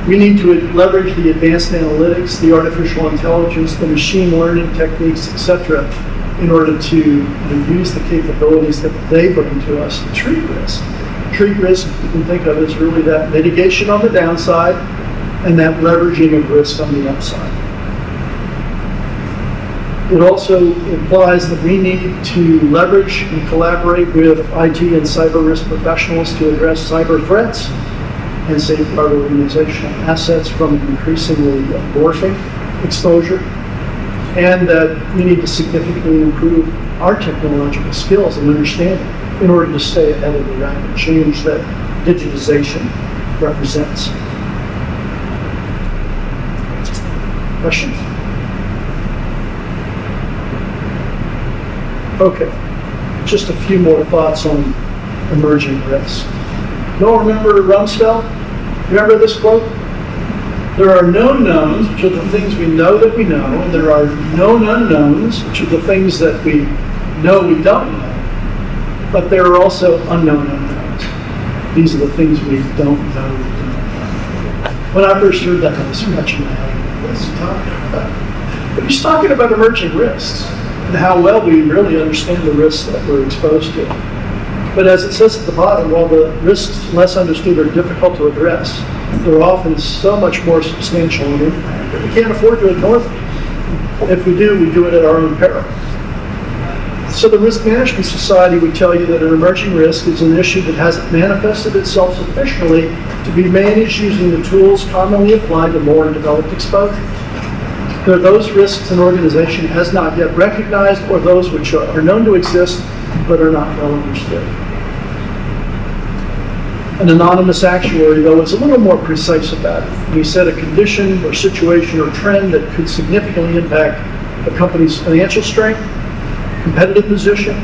We need to leverage the advanced analytics, the artificial intelligence, the machine learning techniques, etc., in order to use the capabilities that they bring to us to treat risk. Treat risk, you can think of as really that mitigation on the downside and that leveraging of risk on the upside. It also implies that we need to leverage and collaborate with IT and cyber risk professionals to address cyber threats and safeguard organizational assets from increasingly morphing exposure, and that we need to significantly improve our technological skills and understanding in order to stay ahead of the rapid change that digitization represents. Questions? Okay, just a few more thoughts on emerging risks. You all remember Rumsfeld? Remember this quote? There are known knowns, which are the things we know that we know, and there are known unknowns, which are the things that we know we don't know. But there are also unknown unknowns. These are the things we don't know we don't know. When I first heard that, I was scratching my head. What's he talking about? But he's talking about emerging risks and how well we really understand the risks that we're exposed to. But as it says at the bottom, while the risks less understood are difficult to address, they're often so much more substantial in impact that we can't afford to ignore them. If we do it at our own peril. So the Risk Management Society would tell you that an emerging risk is an issue that hasn't manifested itself sufficiently to be managed using the tools commonly applied to more developed exposure. There are those risks an organization has not yet recognized or those which are known to exist but are not well understood. An anonymous actuary, though, is a little more precise about it. He said a condition or situation or trend that could significantly impact a company's financial strength, competitive position,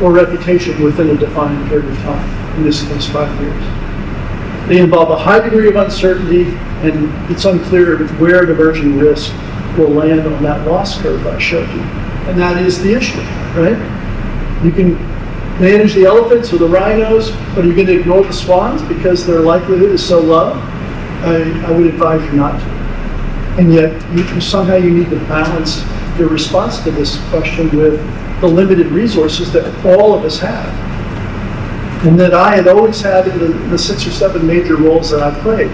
or reputation within a defined period of time, in this case 5 years. They involve a high degree of uncertainty, and it's unclear where an emerging risk will land on that loss curve I showed you. And that is the issue, right? You can manage the elephants or the rhinos, but are you going to ignore the swans because their likelihood is so low? I would advise you not to. And yet, somehow you need to balance your response to this question with the limited resources that all of us have. And that I had always had in the 6 or 7 major roles that I played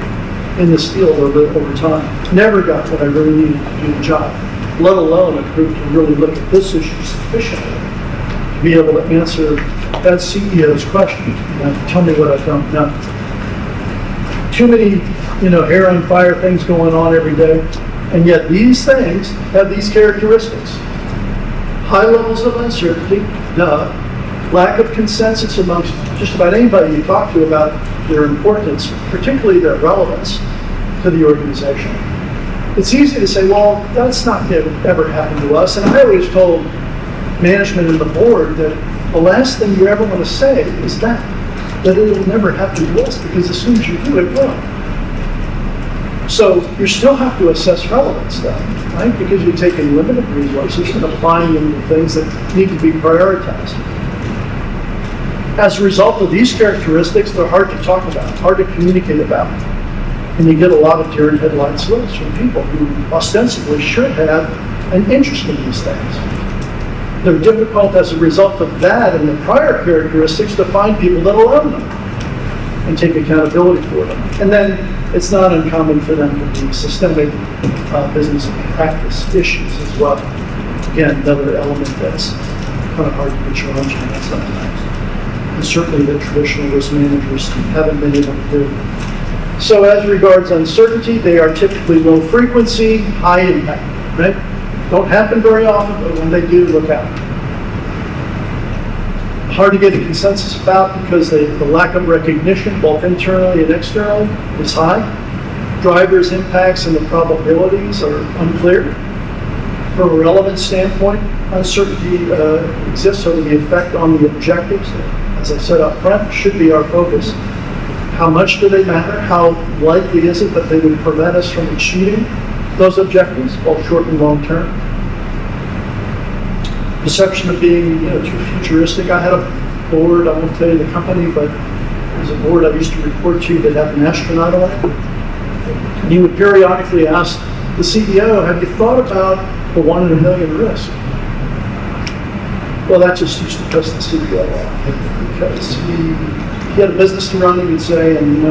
in this field over time. Never got what I really needed to do the job, let alone a group to really look at this issue sufficiently to be able to answer that CEO's question. Tell me what I don't know. Too many, hair on fire things going on every day, and yet these things have these characteristics. High levels of uncertainty, lack of consensus amongst just about anybody you talk to about their importance, particularly their relevance to the organization. It's easy to say, well, that's not going to ever happen to us. And I always told management and the board that the last thing you ever want to say is that it will never happen to us, because as soon as you do, it will. So you still have to assess relevance though, right? Because you're taking limited resources and applying them to things that need to be prioritized. As a result of these characteristics, they're hard to talk about, hard to communicate about. And you get a lot of deer in headlights looks from people who ostensibly should have an interest in these things. They're difficult as a result of that and the prior characteristics to find people that will own them and take accountability for them. And then it's not uncommon for them to be systemic business practice issues as well. Again, another element that's kind of hard to put your arms around sometimes. And certainly the traditional risk managers haven't been able to do. So as regards uncertainty, they are typically low frequency, high impact, right? Don't happen very often, but when they do, look out. Hard to get a consensus about because the lack of recognition, both internally and externally, is high. Drivers' impacts and the probabilities are unclear. From a relevance standpoint, uncertainty exists over the effect on the objectives. As I said up front, should be our focus. How much do they matter? How likely is it that they would prevent us from achieving those objectives, both short and long term? Perception of being too futuristic. I had a board, I won't tell you the company, but there's a board I used to report to that had an astronaut on it. And he would periodically ask the CEO, have you thought about the 1 in a million risk? Well, that just used to piss the CEO off, because he had a business to run, he would say, and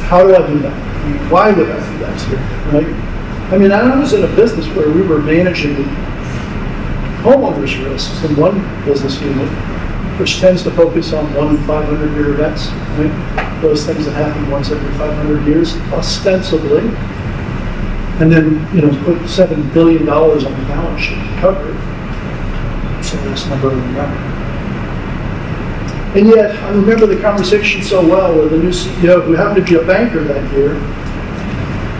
how do I do that? I mean, why would I do that here, right? I mean, I was in a business where we were managing homeowners risks in one business unit, which tends to focus on 1 in 500-year events, right? Those things that happen once every 500 years, ostensibly, and then put $7 billion on the balance sheet to cover it. So that's number one. And yet, I remember the conversation so well with the new CEO, who happened to be a banker that year,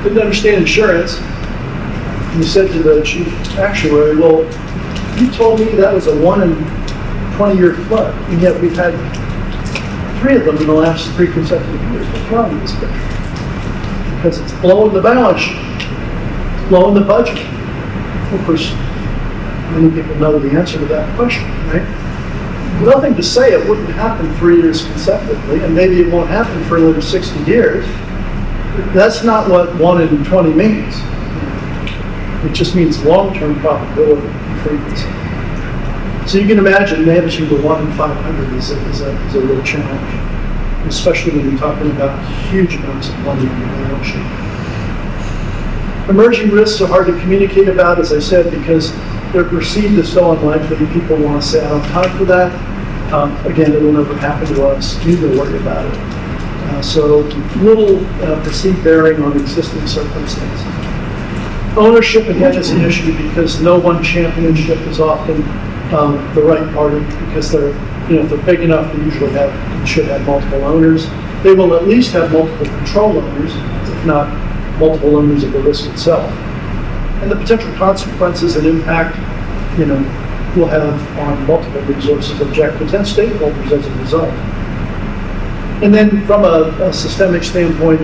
didn't understand insurance. And he said to the chief actuary, well, you told me that was a 1 in 20-year flood, and yet we've had 3 of them in the last 3 consecutive years. What's wrong with this picture? Because it's blowing the balance sheet, it's blowing the budget. Of course, many people know the answer to that question, right? Nothing to say it wouldn't happen 3 years consecutively, and maybe it won't happen for another 60 years. That's not what 1 in 20 means. It just means long-term probability and frequency. So you can imagine managing the 1 in 500 is a real challenge, especially when you're talking about huge amounts of money in the balance sheet. Emerging risks are hard to communicate about, as I said, because they're perceived as so unlikely, people want to say, I don't have time for that. Again, it'll never happen to us. You need to worry about it. So little perceived bearing on existing circumstances. Ownership, again, is an issue because no one championship is often the right party, because they're, if they're big enough, they usually should have multiple owners. They will at least have multiple control owners, if not multiple owners of the risk itself. And the potential consequences and impact, will have on multiple resources, objectives, and stakeholders as a result. And then from a systemic standpoint,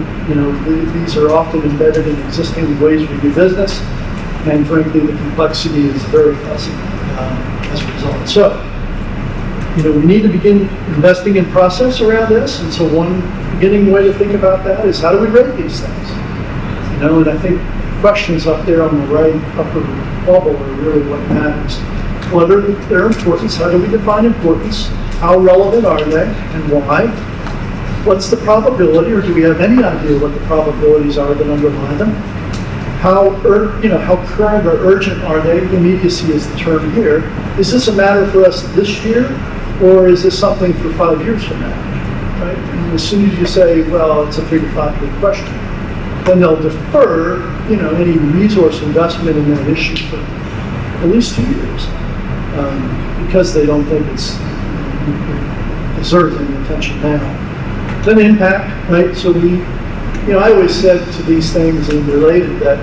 these are often embedded in existing ways we do business, and frankly, the complexity is very fuzzy as a result. So, we need to begin investing in process around this, and so one beginning way to think about that is how do we rate these things? And I think questions up there on the right upper bubble are really what matters. What are their importance? How do we define importance? How relevant are they, and why? What's the probability, or do we have any idea what the probabilities are that underlie them? How current or urgent are they? Immediacy is the term here. Is this a matter for us this year, or is this something for 5 years from now? Right? And as soon as you say, well, it's a 3 to 5 year question, then they'll defer, any resource investment in that issue for at least 2 years, because they don't think it's deserves any attention now. Then impact, right? So I always said to these things and related that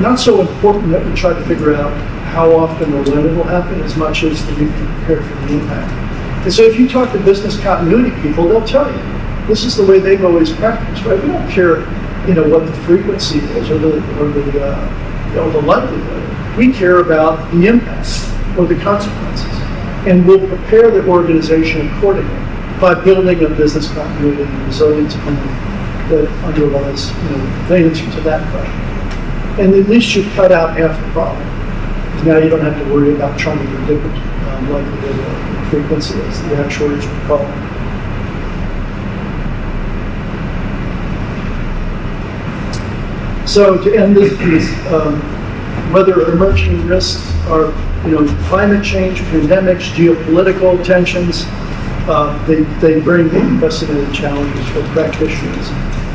not so important that we try to figure out how often or when it will happen as much as that we can prepare for the impact. And so if you talk to business continuity people, they'll tell you this is the way they've always practiced, right? We don't care, what the frequency is or the likelihood. We care about the impacts or the consequences, and we'll prepare the organization accordingly by building a business continuity and resilience plan that underlies, the answer to that question. And at least you've cut out half the problem. Now you don't have to worry about trying to predict likelihood or frequency, as the actuaries would call it. So to end this, whether emerging risks are, climate change, pandemics, geopolitical tensions, they bring unprecedented challenges for practitioners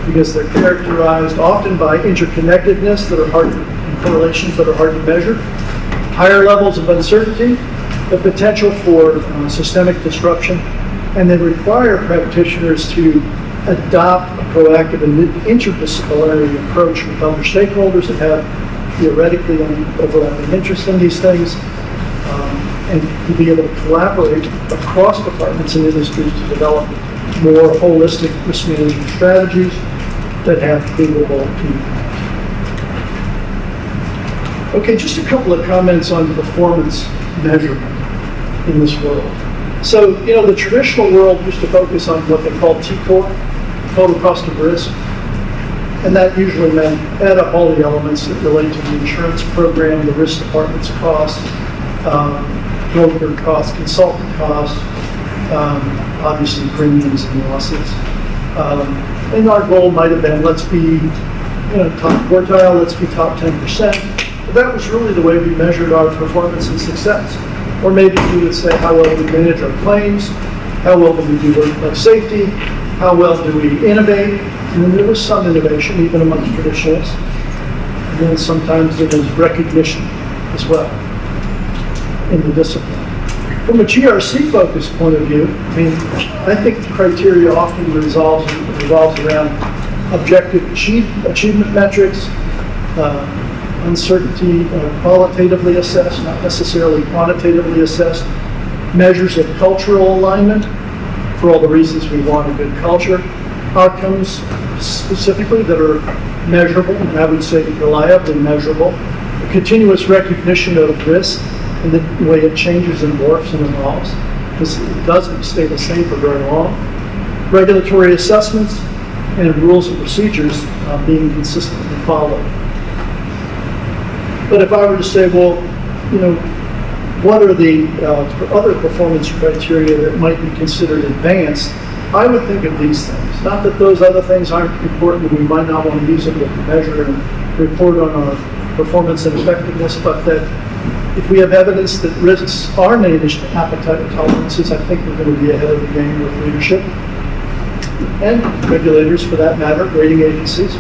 because they're characterized often by interconnectedness that are hard, and correlations that are hard to measure, higher levels of uncertainty, the potential for systemic disruption, and they require practitioners to adopt a proactive and interdisciplinary approach with other stakeholders that have theoretically overlapping interests in these things, and to be able to collaborate across departments and industries to develop more holistic risk management strategies that have favorable impact. Okay, just a couple of comments on performance measurement in this world. So, the traditional world used to focus on what they call TCOR, total cost of risk, and that usually meant add up all the elements that relate to the insurance program, the risk department's cost, broker cost, consultant cost, obviously premiums and losses. And our goal might have been, let's be top quartile, let's be top 10%. But that was really the way we measured our performance and success. Or maybe we would say, how well do we manage our claims? How well do we do workplace safety? How well do we innovate? And then there was some innovation, even amongst traditionalists. And then sometimes there was recognition as well in the discipline. From a GRC focused point of view, I think the criteria often revolves around objective achievement metrics, uncertainty qualitatively assessed, not necessarily quantitatively assessed, measures of cultural alignment for all the reasons we want a good culture, outcomes specifically that are measurable, and I would say reliably measurable, a continuous recognition of risk and the way it changes and morphs and evolves, because it doesn't stay the same for very long, regulatory assessments, and rules and procedures being consistently followed. But if I were to say, well, what are the other performance criteria that might be considered advanced, I would think of these things. Not that those other things aren't important and we might not want to use them to measure and report on our performance and effectiveness, but that if we have evidence that risks are managed to appetite tolerances, I think we're going to be ahead of the game with leadership and regulators, for that matter, rating agencies.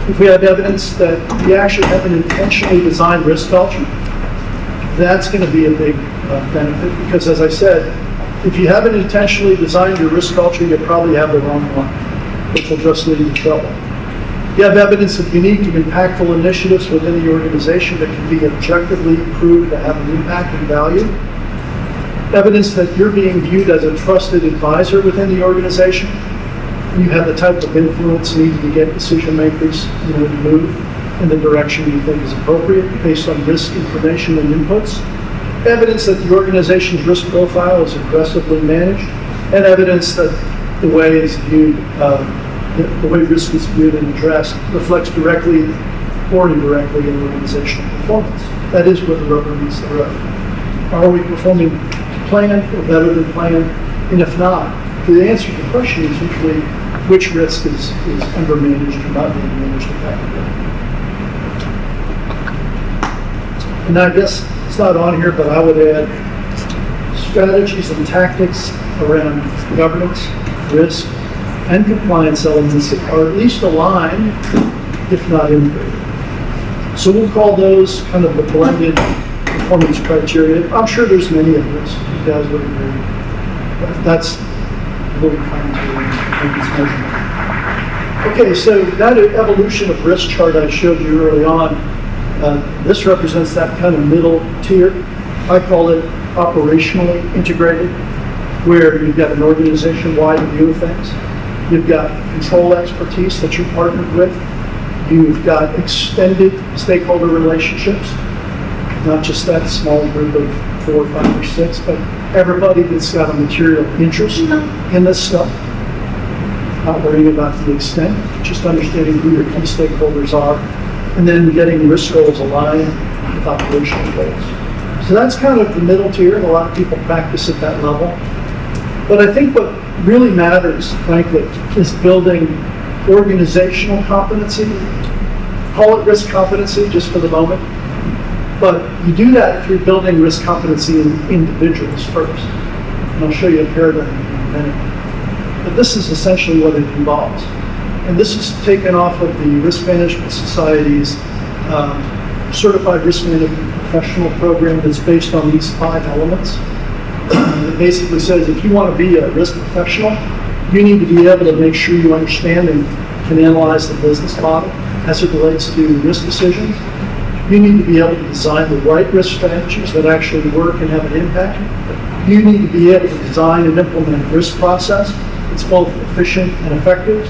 If we have evidence that we actually have an intentionally designed risk culture, that's going to be a big benefit, because as I said, if you haven't intentionally designed your risk culture, you probably have the wrong one, which will just lead to trouble. You have evidence of unique and impactful initiatives within the organization that can be objectively proved to have an impact and value. Evidence that you're being viewed as a trusted advisor within the organization. You have the type of influence needed to get decision makers to move in the direction you think is appropriate based on risk information and inputs. Evidence that the organization's risk profile is aggressively managed, and evidence that the way is viewed, the way risk is viewed and addressed reflects directly or indirectly in organizational performance. That is where the rubber meets the road. Are we performing to plan or better than planned? And if not, the answer to the question is usually which risk is undermanaged or not being managed effectively. And I guess it's not on here, but I would add strategies and tactics around governance, risk, and compliance elements that are at least aligned, if not integrated. So we'll call those kind of the blended performance criteria. I'm sure there's many of those. You guys would agree. But that's what we're trying to make this measurement. Okay, so that evolution of risk chart I showed you early on, this represents that kind of middle tier. I call it operationally integrated, where you've got an organization-wide view of things. You've got control expertise that you're partnered with. You've got extended stakeholder relationships, not just that small group of 4, 5, or 6, but everybody that's got a material interest in this stuff. Not worrying about the extent, just understanding who your key stakeholders are, and then getting risk goals aligned with operational goals. So that's kind of the middle tier, and a lot of people practice at that level. But I think what really matters, frankly, is building organizational competency. Call it risk competency just for the moment. But you do that through building risk competency in individuals first. And I'll show you a paradigm in a minute. But this is essentially what it involves. And this is taken off of the Risk Management Society's Certified Risk Management Professional Program that's based on these 5 elements. It basically says if you want to be a risk professional, you need to be able to make sure you understand and can analyze the business model as it relates to risk decisions. You need to be able to design the right risk strategies that actually work and have an impact. You need to be able to design and implement a risk process that's both efficient and effective.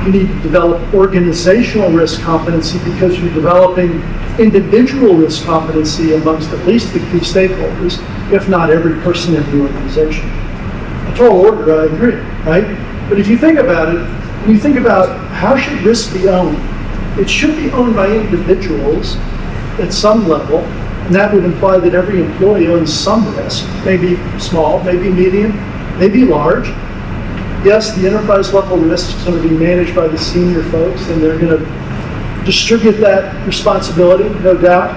You need to develop organizational risk competency because you're developing individual risk competency amongst at least the key stakeholders, if not every person in the organization. A tall order, I agree, right? But if you think about it, when you think about how should risk be owned, it should be owned by individuals at some level, and that would imply that every employee owns some risk, maybe small, maybe medium, maybe large. Yes, the enterprise level risk is going to be managed by the senior folks, and they're going to distribute that responsibility, no doubt.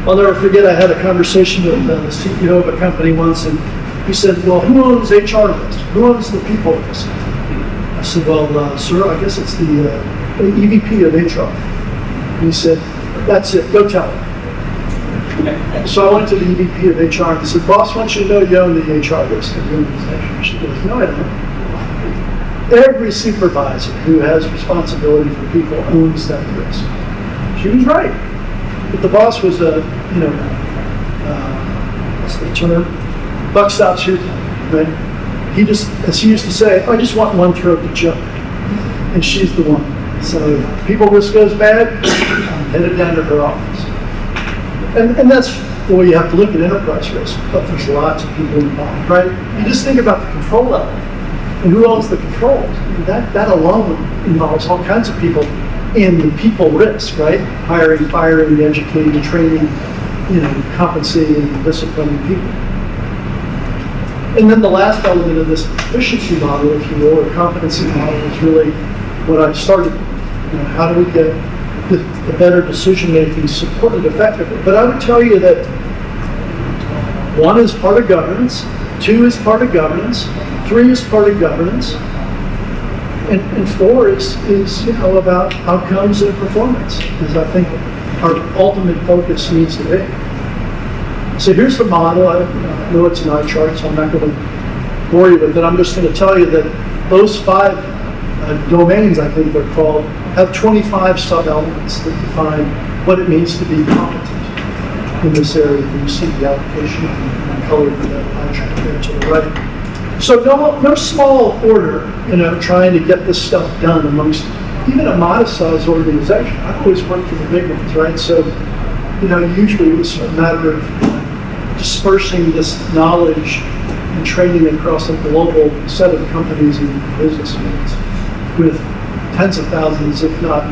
I'll never forget, I had a conversation with the CEO of a company once, and he said, well, who owns HR risk? Who owns the people risk? I said, well, sir, I guess it's the EVP of HR. And he said, that's it, go tell him. So I went to the EVP of HR and said, boss wants you to know you own the HR risk of the organization. She goes, no, I don't. Every supervisor who has responsibility for people owns that risk. She was right. But the boss was what's the term? Buck stops here, right? He just, as he used to say, I just want one throat to choke. And she's the one. So if people risk goes bad, I'm headed down to her office. And that's the way you have to look at enterprise risk. But there's lots of people involved, right? You just think about the control level. And who owns the controls? That alone involves all kinds of people in the people risk, right? Hiring, firing, educating, training, compensating, disciplining people. And then the last element of this efficiency model, if you will, or competency model, is really what I started. How do we get the better decision-making is supported effectively. But I would tell you that 1 is part of governance, 2 is part of governance, 3 is part of governance, and 4 is about outcomes and performance, because I think our ultimate focus needs to be. So here's the model. I know it's an eye chart, so I'm not going to bore you with it. I'm just going to tell you that those 5 domains, I think they're called, have 25 sub-elements that define what it means to be competent in this area. You see the application and the color of that eye chart there to the right. So no small order, trying to get this stuff done amongst even a modest-sized organization. I've always worked for the big ones, right? So, usually it's a matter of dispersing this knowledge and training across a global set of companies and business units with tens of thousands, if not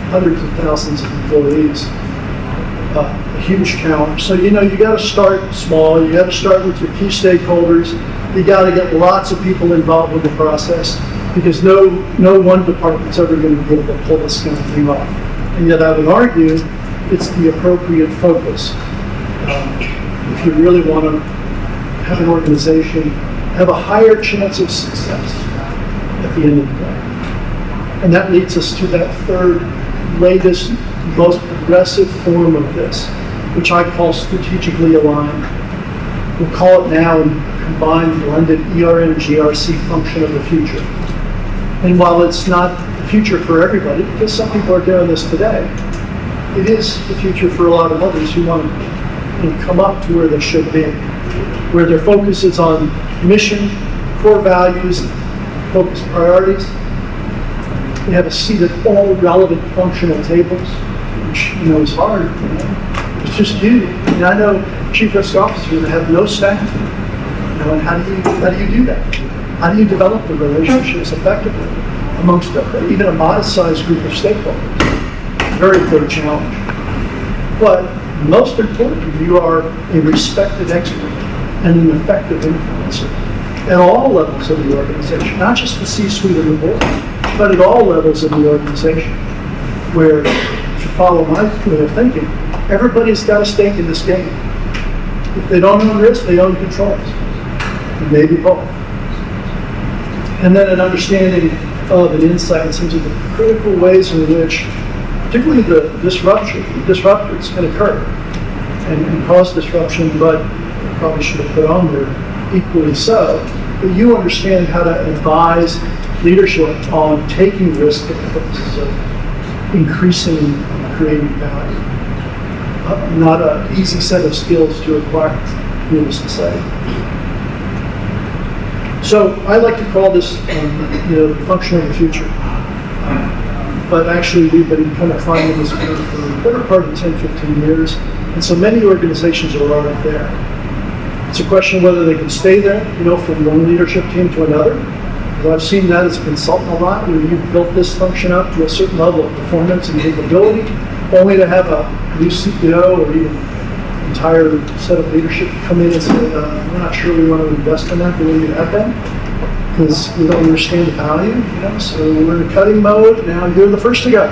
hundreds of thousands of employees. A huge challenge. So, you got to start small. You got to start with your key stakeholders. You got to get lots of people involved with the process, because no one department's ever going to be able to pull this kind of thing off. And yet I would argue it's the appropriate focus. If you really want to have an organization have a higher chance of success at the end of the day. And that leads us to that third, latest, most progressive form of this, which I call strategically aligned. We'll call it now a combined blended ERM GRC function of the future. And while it's not the future for everybody, because some people are doing this today, it is the future for a lot of others who want to come up to where they should be, where their focus is on mission, core values, focused priorities. They have a seat at all relevant functional tables, which is hard. It's just you. I know chief risk officers that have no staff. And how do you do that? How do you develop the relationships effectively amongst even a modest-sized group of stakeholders? Very clear challenge. But most importantly, you are a respected expert and an effective influencer at all levels of the organization, not just the C-suite of the board, but at all levels of the organization, where, if you follow my way of thinking, everybody's got a stake in this game. If they don't own risk, they own controls. Maybe both. And then an understanding of and insights into the critical ways in which, particularly the disruptors can occur and cause disruption, but I probably should have put on there equally so, but you understand how to advise leadership on taking risk for the purposes of increasing and creating value. Not an easy set of skills to acquire, needless to say. So I like to call this the function of the future. But actually we've been kind of climbing this curve for the better part of 10, 15 years. And so many organizations are already there. It's a question of whether they can stay there, from one leadership team to another. Because I've seen that as a consultant a lot, where you've built this function up to a certain level of performance and capability, only to have a new CEO or even entire set of leadership come in and say, we're not sure we want to invest in that the way you have been, because we don't understand the value, so we're in cutting mode, now you're the first to go.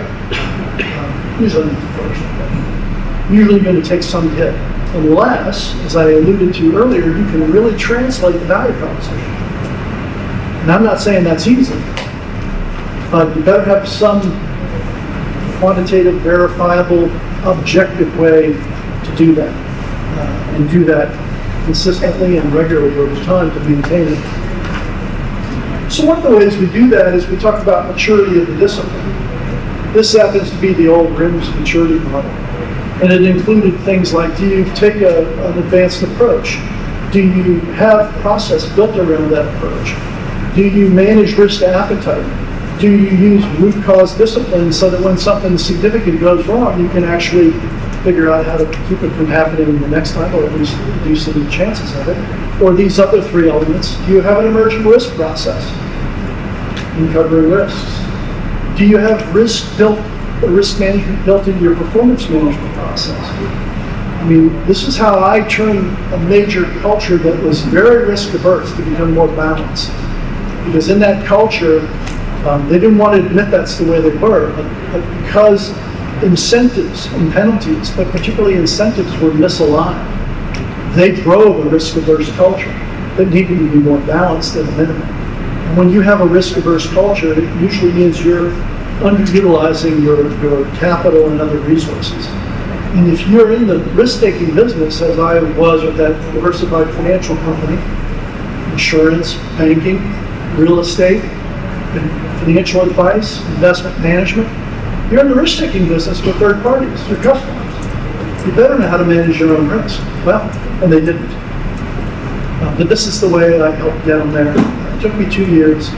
Usually not the first, but usually going to take some hit, unless, as I alluded to earlier, you can really translate the value proposition. And I'm not saying that's easy, but you better have some quantitative, verifiable, objective way to do that, and do that consistently and regularly over time to maintain it. So one of the ways we do that is we talk about maturity of the discipline. This happens to be the old RIMS maturity model. And it included things like, do you take an advanced approach? Do you have process built around that approach? Do you manage risk appetite? Do you use root cause discipline so that when something significant goes wrong, you can actually figure out how to keep it from happening the next time, or at least reduce the chances of it? Or these other three elements, do you have an emergent risk process in covering risks? Do you have risk management built into your performance management process? I mean, this is how I turned a major culture that was very risk averse to become more balanced. Because in that culture, they didn't want to admit that's the way they were, but because incentives and penalties, but particularly incentives, were misaligned. They drove a risk-averse culture that needed to be more balanced at a minimum. And when you have a risk-averse culture, it usually means you're underutilizing your capital and other resources. And if you're in the risk-taking business, as I was with that diversified financial company, insurance, banking, real estate, financial advice, investment management, you're in the risk-taking business with third parties, your customers. You better know how to manage your own risk. Well, and they didn't. But this is the way I helped get them there. It took me 2 years,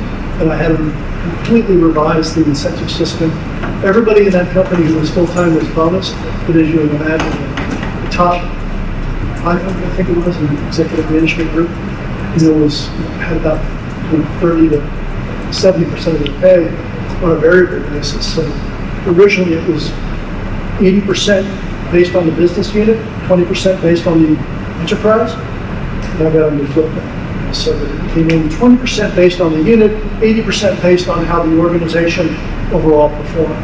and I had them completely revise the incentive system. Everybody in that company who was full-time was bonused, but as you would imagine, the top, I think it was an executive management group, had about 30 to 70% of their pay on a variable basis. So originally it was 80% based on the business unit, 20% based on the enterprise, and I got them to flip that. So it came in 20% based on the unit, 80% based on how the organization overall performed,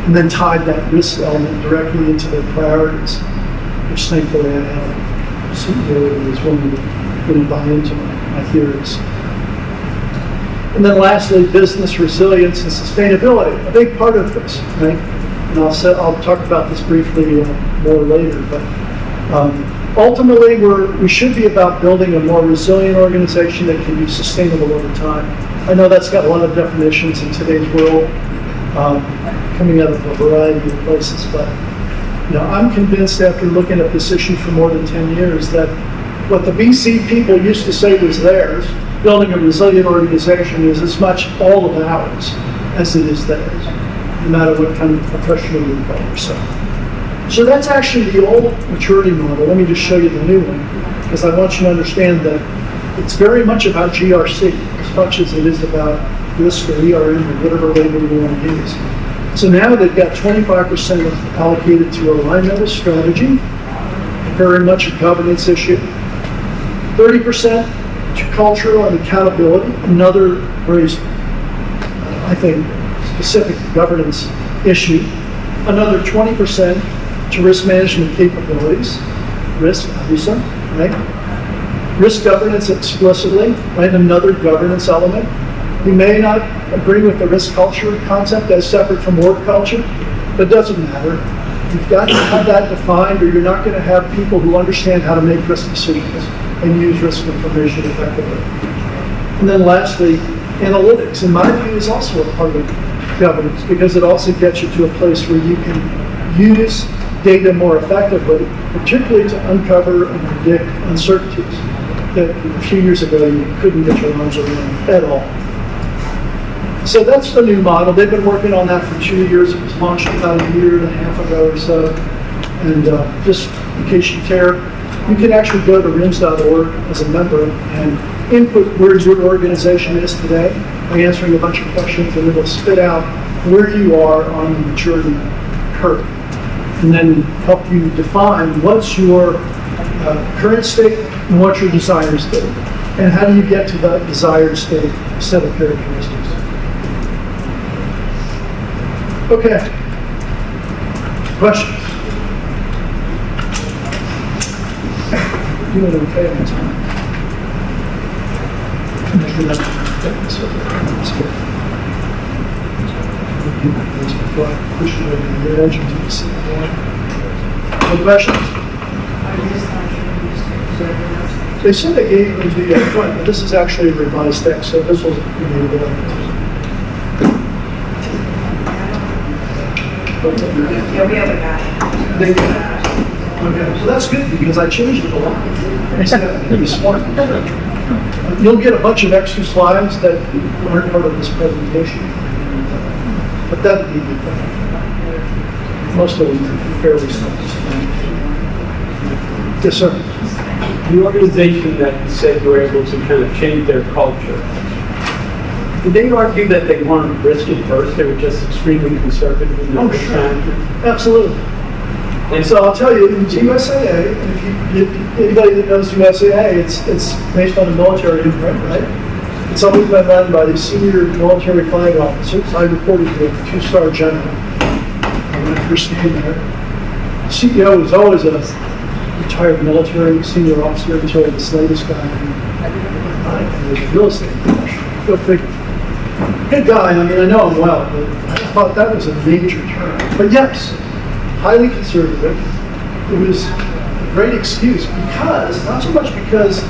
and then tied that risk element directly into their priorities, which thankfully I had a CEO who was willing to really buy into my theories. And then lastly, business resilience and sustainability, a big part of this, right? And I'll talk about this briefly more later, but ultimately we should be about building a more resilient organization that can be sustainable over time. I know that's got a lot of definitions in today's world, coming out of a variety of places, but I'm convinced after looking at this issue for more than 10 years that what the BC people used to say was theirs, building a resilient organization, is as much all of ours as it is theirs, no matter what kind of professional you call yourself. So that's actually the old maturity model. Let me just show you the new one, because I want you to understand that it's very much about GRC as much as it is about risk or ERM or whatever label you want to use. So now they've got 25% allocated to alignment of strategy, very much a governance issue. 30% to cultural and accountability, another very, I think, specific governance issue. Another 20% to risk management capabilities, risk, obviously, right? Risk governance explicitly, right? Another governance element. You may not agree with the risk culture concept as separate from work culture, but it doesn't matter. You've got to have that defined, or you're not going to have people who understand how to make risk decisions and use risk information effectively. And then lastly, analytics, in my view, is also a part of governance, because it also gets you to a place where you can use data more effectively, particularly to uncover and predict uncertainties that a few years ago you couldn't get your arms around at all. So that's the new model. They've been working on that for 2 years. It was launched about a year and a half ago or so. And just in case you care, you can actually go to RIMS.org as a member and input where your organization is today by answering a bunch of questions, and it'll spit out where you are on the maturity curve, and then help you define what's your current state and what's your desired state, and how do you get to that desired state set of characteristics. Okay. Questions? Doing okay on time. That's good. Before I push it over the edge into the seat. No questions? They said they gave them to you up front, but this is actually a revised text, so this will be available. Yeah, we have a guy. Okay, so that's good because I changed it a lot. I said pretty smart. You'll get a bunch of extra slides that aren't part of this presentation, but that would be good. Most of them are fairly self-explanatory. Yes, sir. The organization that you said you were able to kind of change their culture, did they argue that they weren't risk averse? They were just extremely conservative in their risk management? Absolutely. And so I'll tell you, in USAA, if anybody that knows USAA, it's based on a military imprint, right? It's always been run by the senior military flag officers. I reported to a 2-star general. when I first came there. The CEO was always a retired military senior officer until this latest guy. He was a real estate professional. Go figure. Good guy. I mean, I know him well, but I thought that was a major turn. But yes, highly conservative. It was a great excuse because, not so much because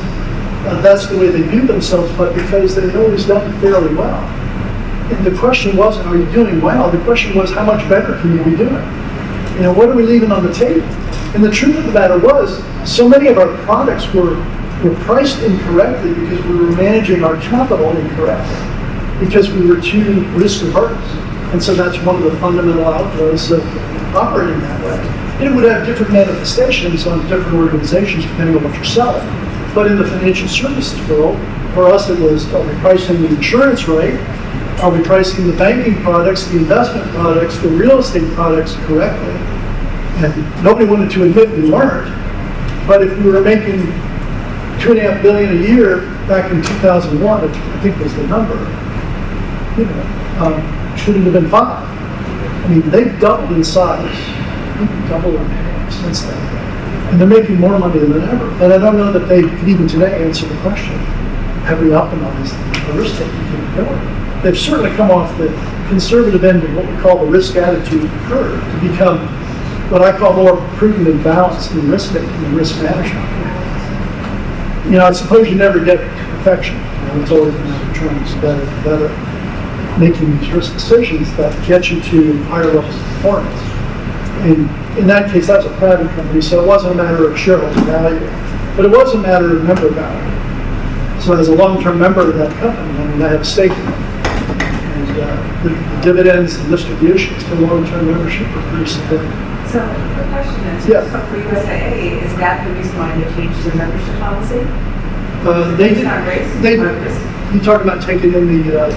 that's the way they view themselves, but because they had always done fairly well. And the question wasn't, are you doing well? The question was, how much better can you be doing? You know, what are we leaving on the table? And the truth of the matter was, so many of our products were priced incorrectly because we were managing our capital incorrectly, because we were too risk averse. And so that's one of the fundamental outgrowths of operating that way. It would have different manifestations on different organizations depending on what you're selling. But in the financial services world, for us it was, are we pricing the insurance right? Are we pricing the banking products, the investment products, the real estate products correctly? And nobody wanted to admit we weren't. But if we were making $2.5 billion a year back in 2001, I think was the number, you know, shouldn't have been 5. I mean, they've doubled in size, doubled in half since then. And they're making more money than ever. And I don't know that they could even today answer the question, have we optimized the risk-taking capability? They've certainly come off the conservative end of what we call the risk attitude curve to become what I call more prudent and balanced in risk-taking and risk management. You know, I suppose you never get perfection. You know, it's always a matter of trying to be better, making these risk decisions that get you to higher levels of performance. And in that case, that's a private company, so it wasn't a matter of shareholder value, but it was a matter of member value. So as a long-term member of that company, I mean, I have a stake in it. And the dividends and distributions for long-term membership are pretty significant. So the question is, Yeah. so for USAA, is that the reason why they changed their membership policy? They It's did. not race, They. but risk. You talk about taking in the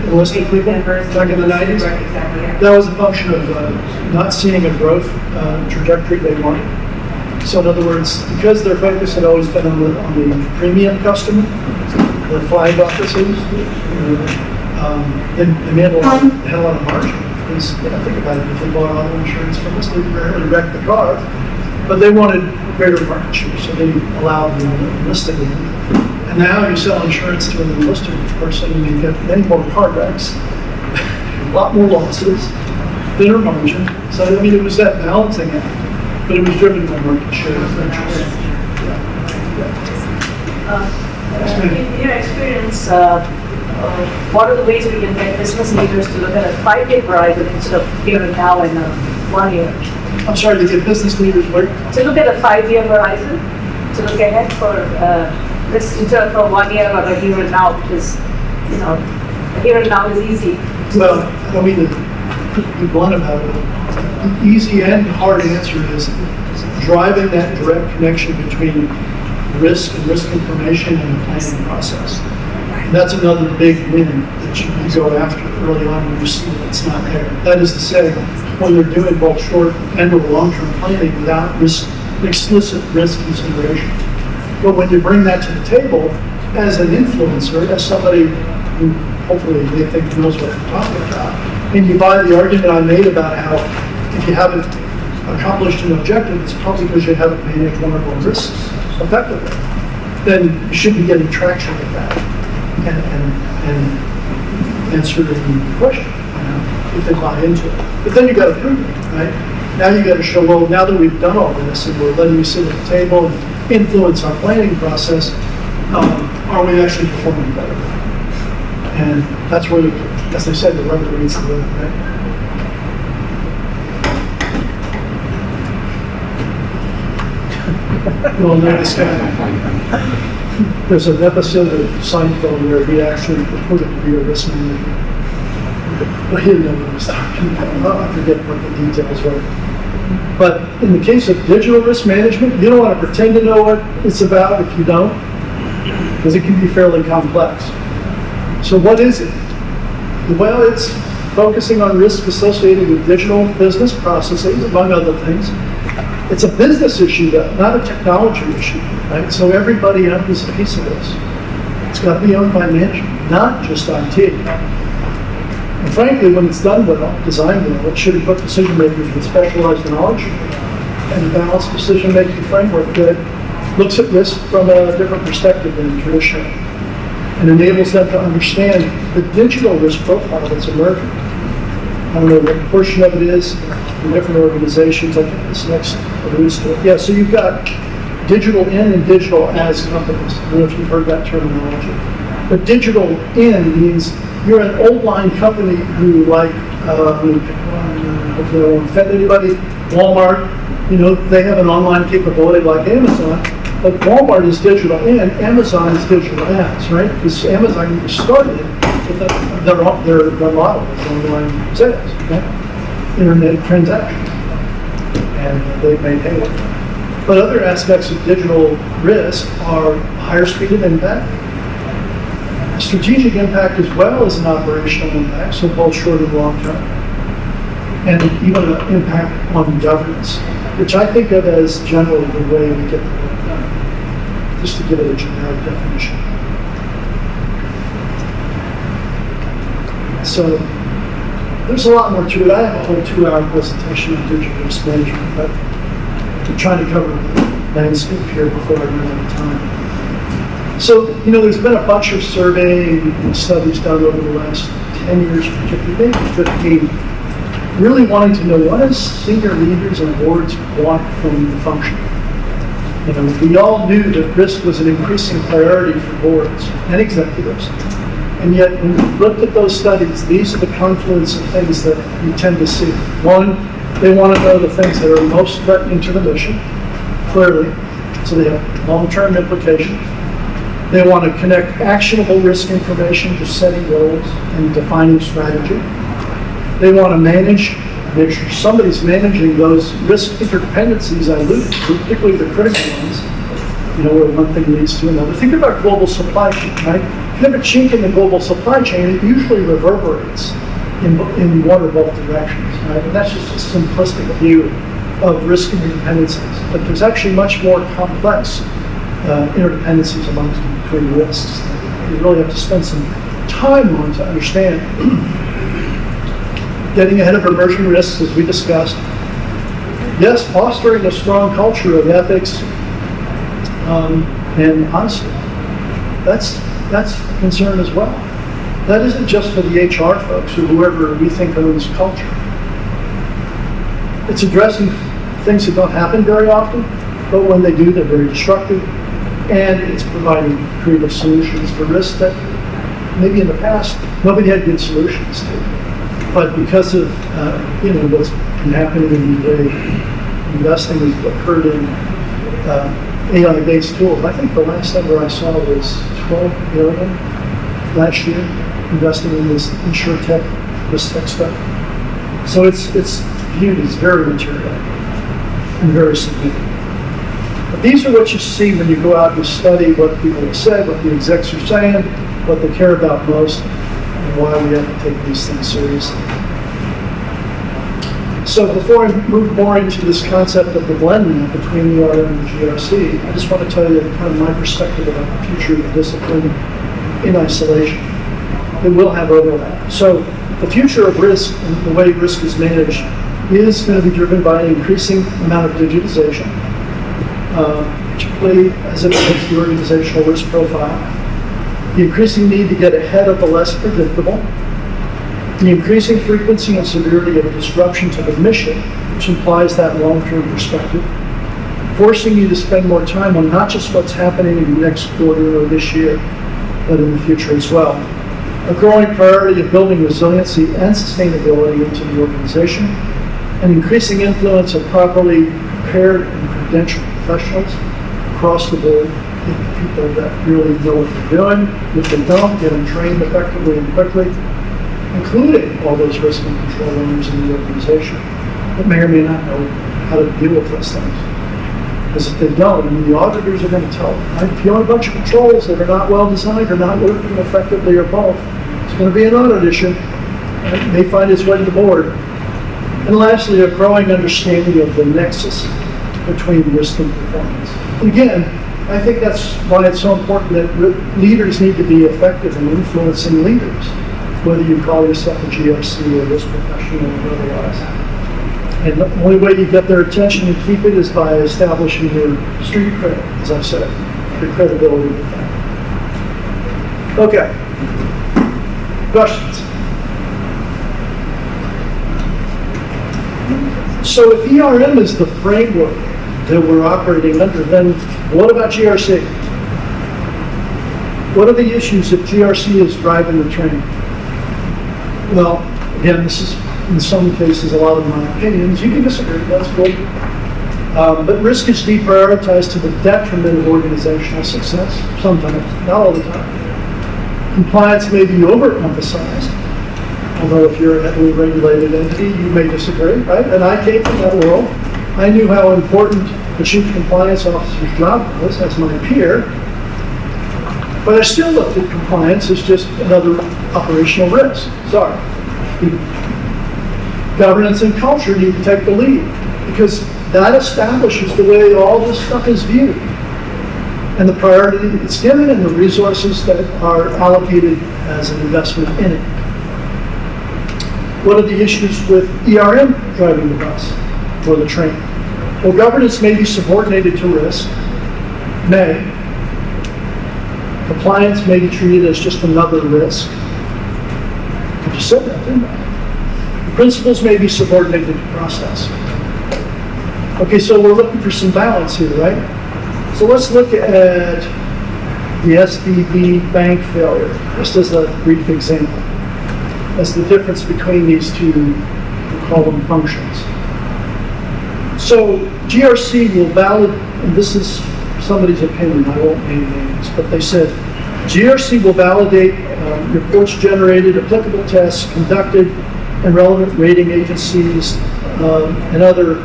enlisted people back in the 90s. Right, exactly, yeah. That was a function of not seeing a growth trajectory they wanted. So in other words, because their focus had always been on the premium customer, the flag officers, they had a lot of margin. Because, you know, think about it, if they bought auto insurance from us, they rarely wrecked the car, but they wanted greater market share, so they allowed the enlisted. And now you sell insurance to an enlisted person and you get many more car wrecks, a lot more losses, thinner margin. So, I mean, it was that balancing act, but it was driven by market share. In your experience, what are the ways we can get business leaders to look at a 5-year horizon instead of here and now and 1 year? I'm sorry, to get business leaders where? To look at a 5-year horizon, to look ahead for this instead of a 1 year or a here and now, because, you know, here and now is easy. Well, I don't mean to be blunt about it. The easy and hard answer is driving that direct connection between risk and risk information and the planning process. And that's another big win that you can go after early on when you see that it's not there. That is to say, when you're doing both short and or long-term planning without explicit risk consideration. But when you bring that to the table as an influencer, as somebody who hopefully they think knows what they're talking about, and you buy the argument I made about how if you haven't accomplished an objective, it's probably because you haven't managed one of those risks effectively, then you should be getting traction with that and answering the question, you know, if they buy into it. But then you got to prove it, right? Now you got to show, well, now that we've done all this and we're letting you sit at the table and influence our planning process, are we actually performing better? And that's where, as they said, the rubber meets the road, right? Well, no, this guy. There's an episode of Seinfeld where he actually purported to be a risk manager. But he didn't know what he was talking about. I forget what the details were. But in the case of digital risk management, you don't want to pretend to know what it's about if you don't, because it can be fairly complex. So what is it? Well, it's focusing on risk associated with digital business processes, among other things. It's a business issue, though, not a technology issue, right? So everybody owns a piece of this. It's got to be owned by management, not just IT. And frankly, when it's done well, designed well, it should equip decision makers with specialized knowledge and a balanced decision-making framework that looks at risk from a different perspective than traditional and enables them to understand the digital risk profile that's emerging. I don't know what portion of it is in different organizations. I think this next alludes to it. Yeah, so you've got digital in and digital as companies. I don't know if you've heard that terminology. But digital in means you're an old line company who, like, hopefully I won't offend anybody, Walmart, you know, they have an online capability like Amazon, but Walmart is digital in, Amazon is digital as, right? Because Amazon started with their model is online sales, okay? Internet transactions, and they've maintained it. But other aspects of digital risk are higher speed of impact, strategic impact as well as an operational impact, so both short and long term, and even an impact on governance, which I think of as generally the way we get the work done, just to give it a generic definition. So there's a lot more to it. I have a whole 2-hour presentation on digital risk management, but I'm trying to cover the landscape here before I run out of time. So, you know, there's been a bunch of surveying and studies done over the last 10 years, particularly maybe 15, really wanting to know what does senior leaders and boards want from the function. You know, we all knew that risk was an increasing priority for boards and executives. And yet, when we looked at those studies, these are the confluence of things that you tend to see. One, they want to know the things that are most threatening to the mission, clearly, so they have long-term implications. They want to connect actionable risk information to setting goals and defining strategy. They want to make sure somebody's managing those risk interdependencies I alluded to, particularly the critical ones, you know, where one thing leads to another. Think about global supply chain, right? If you have a chink in the global supply chain, it usually reverberates in one or both directions, right? And that's just a simplistic view of risk interdependencies. But there's actually much more complex interdependencies between risks that you really have to spend some time on to understand. Getting ahead of emerging risks, as we discussed. Yes, fostering a strong culture of ethics and honesty. That's a concern as well. That isn't just for the HR folks or whoever we think owns culture. It's addressing things that don't happen very often, but when they do, they're very destructive. And it's providing creative solutions for risks that maybe in the past nobody had good solutions to. But because of you know, what's been happening in the way investing has occurred in AI-based tools, I think the last number I saw was 12 billion last year investing in this insurtech, this tech stuff. So it's viewed as very material and very significant. But these are what you see when you go out and study what people have said, what the execs are saying, what they care about most, and why we have to take these things seriously. So before I move more into this concept of the blending between the ERM and the GRC, I just want to tell you kind of my perspective about the future of the discipline in isolation. It will have overlap. So the future of risk and the way risk is managed is going to be driven by an increasing amount of digitization, particularly as it relates to the organizational risk profile. The increasing need to get ahead of the less predictable, the increasing frequency and severity of disruption to the mission, which implies that long-term perspective, forcing you to spend more time on not just what's happening in the next quarter or this year, but in the future as well. A growing priority of building resiliency and sustainability into the organization, an increasing influence of properly prepared and credentialed professionals across the board, people that really know what they're doing. If they don't, get them trained effectively and quickly, including all those risk and control owners in the organization that may or may not know how to deal with those things. Because if they don't, I mean, the auditors are going to tell them, if you own a bunch of controls that are not well designed or not working effectively or both, it's going to be an audit issue. It may find its way to the board. And lastly, a growing understanding of the nexus between risk and performance. And again, I think that's why it's so important that leaders need to be effective in influencing leaders. whether you call yourself a GRC or risk professional or otherwise. And the only way you get their attention and keep it is by establishing your street cred, as I said, your credibility with them. Okay. Questions? So if ERM is the framework that we're operating under, then what about GRC? What are the issues if GRC is driving the train? Well, again, this is in some cases a lot of my opinions. You can disagree, that's cool. But risk is deprioritized to the detriment of organizational success, sometimes, not all the time. Compliance may be overemphasized, although if you're a heavily regulated entity, you may disagree, right? And I came from that world. I knew how important the chief compliance officer's job was as my peer, but I still looked at compliance as just another operational risk. Sorry. Governance and culture need to take the lead because that establishes the way all this stuff is viewed and the priority it's given and the resources that are allocated as an investment in it. What are the issues with ERM driving the bus or the train? Well, governance may be subordinated to risk, may. Compliance may be treated as just another risk. I just said that, didn't I? Principles may be subordinated to process. Okay, so we're looking for some balance here, right? So let's look at the SVB bank failure, just as a brief example. That's the difference between these two, we'll call them functions. So GRC will validate, and this is somebody's opinion, I won't name names, but they said, GRC will validate reports generated, applicable tests conducted, and relevant rating agencies and other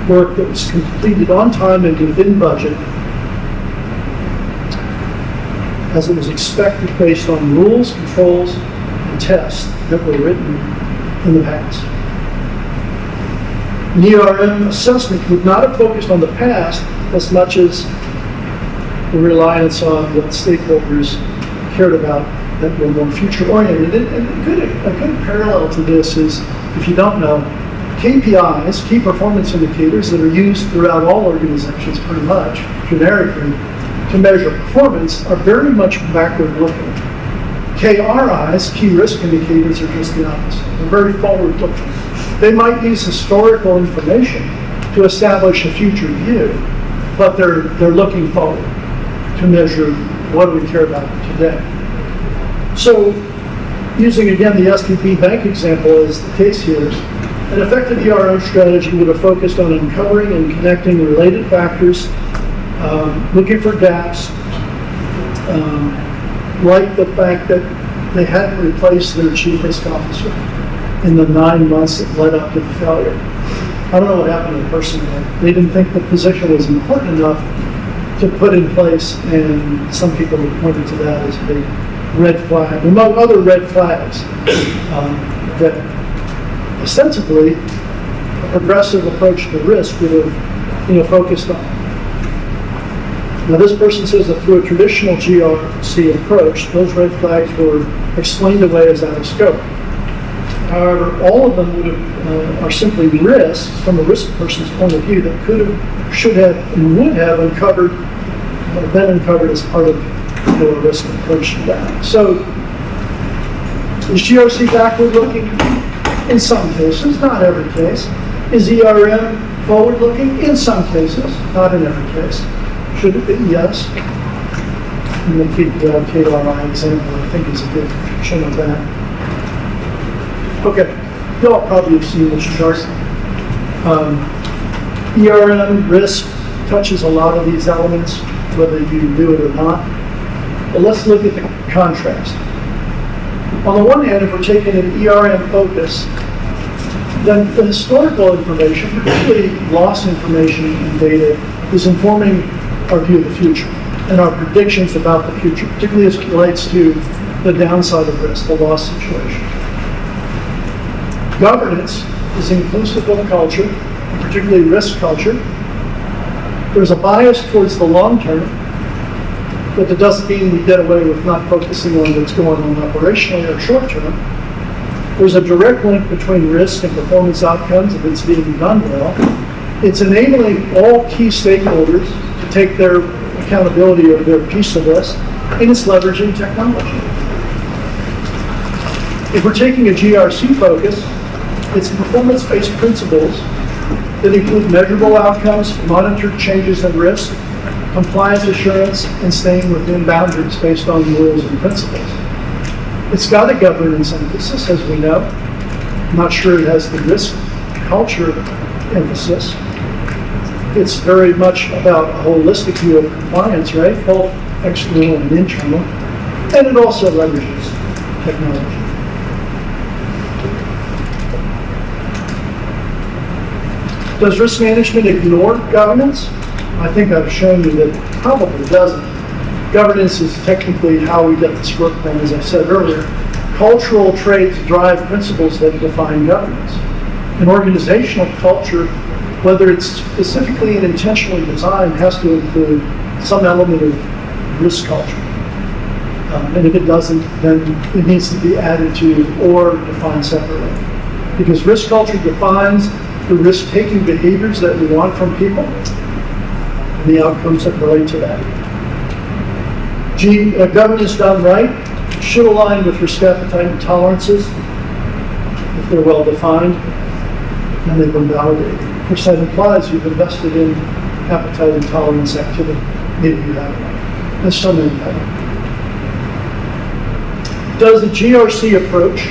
work that was completed on time and within budget as it was expected based on rules, controls, and tests that were written in the past. An ERM assessment would not have focused on the past as much as the reliance on what stakeholders cared about that were more future-oriented. And a good parallel to this is, if you don't know, KPIs, key performance indicators that are used throughout all organizations pretty much, generically, to measure performance are very much backward-looking. KRIs, key risk indicators, are just the opposite. They're very forward-looking. They might use historical information to establish a future view, but they're looking forward to measure what do we care about today. So, using again the SVB bank example as the case here, an effective ERM strategy would have focused on uncovering and connecting related factors, looking for gaps, like the fact that they hadn't replaced their chief risk officer in the 9 months that led up to the failure. I don't know what happened to the person there. They didn't think the position was important enough to put in place, and some people have pointed to that as a big red flag, among other red flags that ostensibly a progressive approach to risk would have focused on. Now this person says that through a traditional GRC approach, those red flags were explained away as out of scope. However, all of them are simply risks from a risk person's point of view that could have, should have, and would have been uncovered as part of a risk approach to that. So, is GRC backward-looking? In some cases, not every case. Is ERM forward-looking? In some cases, not in every case. Should it be? Yes. And the KRI example, I think, is a good show of that. Okay, you all probably have seen this chart. ERM risk touches a lot of these elements, whether you do it or not. But let's look at the contrast. On the one hand, if we're taking an ERM focus, then the historical information, particularly loss information and data, is informing our view of the future and our predictions about the future, particularly as it relates to the downside of risk, the loss situation. Governance is inclusive of culture, and particularly risk culture. There's a bias towards the long term. but that doesn't mean we get away with not focusing on what's going on operationally or short term. There's a direct link between risk and performance outcomes if it's being done well. It's enabling all key stakeholders to take their accountability of their piece of this, and it's leveraging technology. If we're taking a GRC focus, it's performance-based principles that include measurable outcomes, monitored changes in risk, compliance assurance, and staying within boundaries based on rules and principles. It's got a governance emphasis, as we know. I'm not sure it has the risk culture emphasis. It's very much about a holistic view of compliance, right? Both external and internal. And it also leverages technology. Does risk management ignore governance? I think I've shown you that it probably doesn't. Governance is technically how we get this work done, as I said earlier. Cultural traits drive principles that define governance. An organizational culture, whether it's specifically and intentionally designed, has to include some element of risk culture. And if it doesn't, then it needs to be added to or defined separately. Because risk culture defines the risk-taking behaviors that we want from people and the outcomes that relate to that. Governance done right should align with risk appetite and tolerances if they're well defined and they've been validated. Of course, that implies you've invested in appetite and tolerance activity. Maybe you haven't. There's so many haven't. Does the GRC approach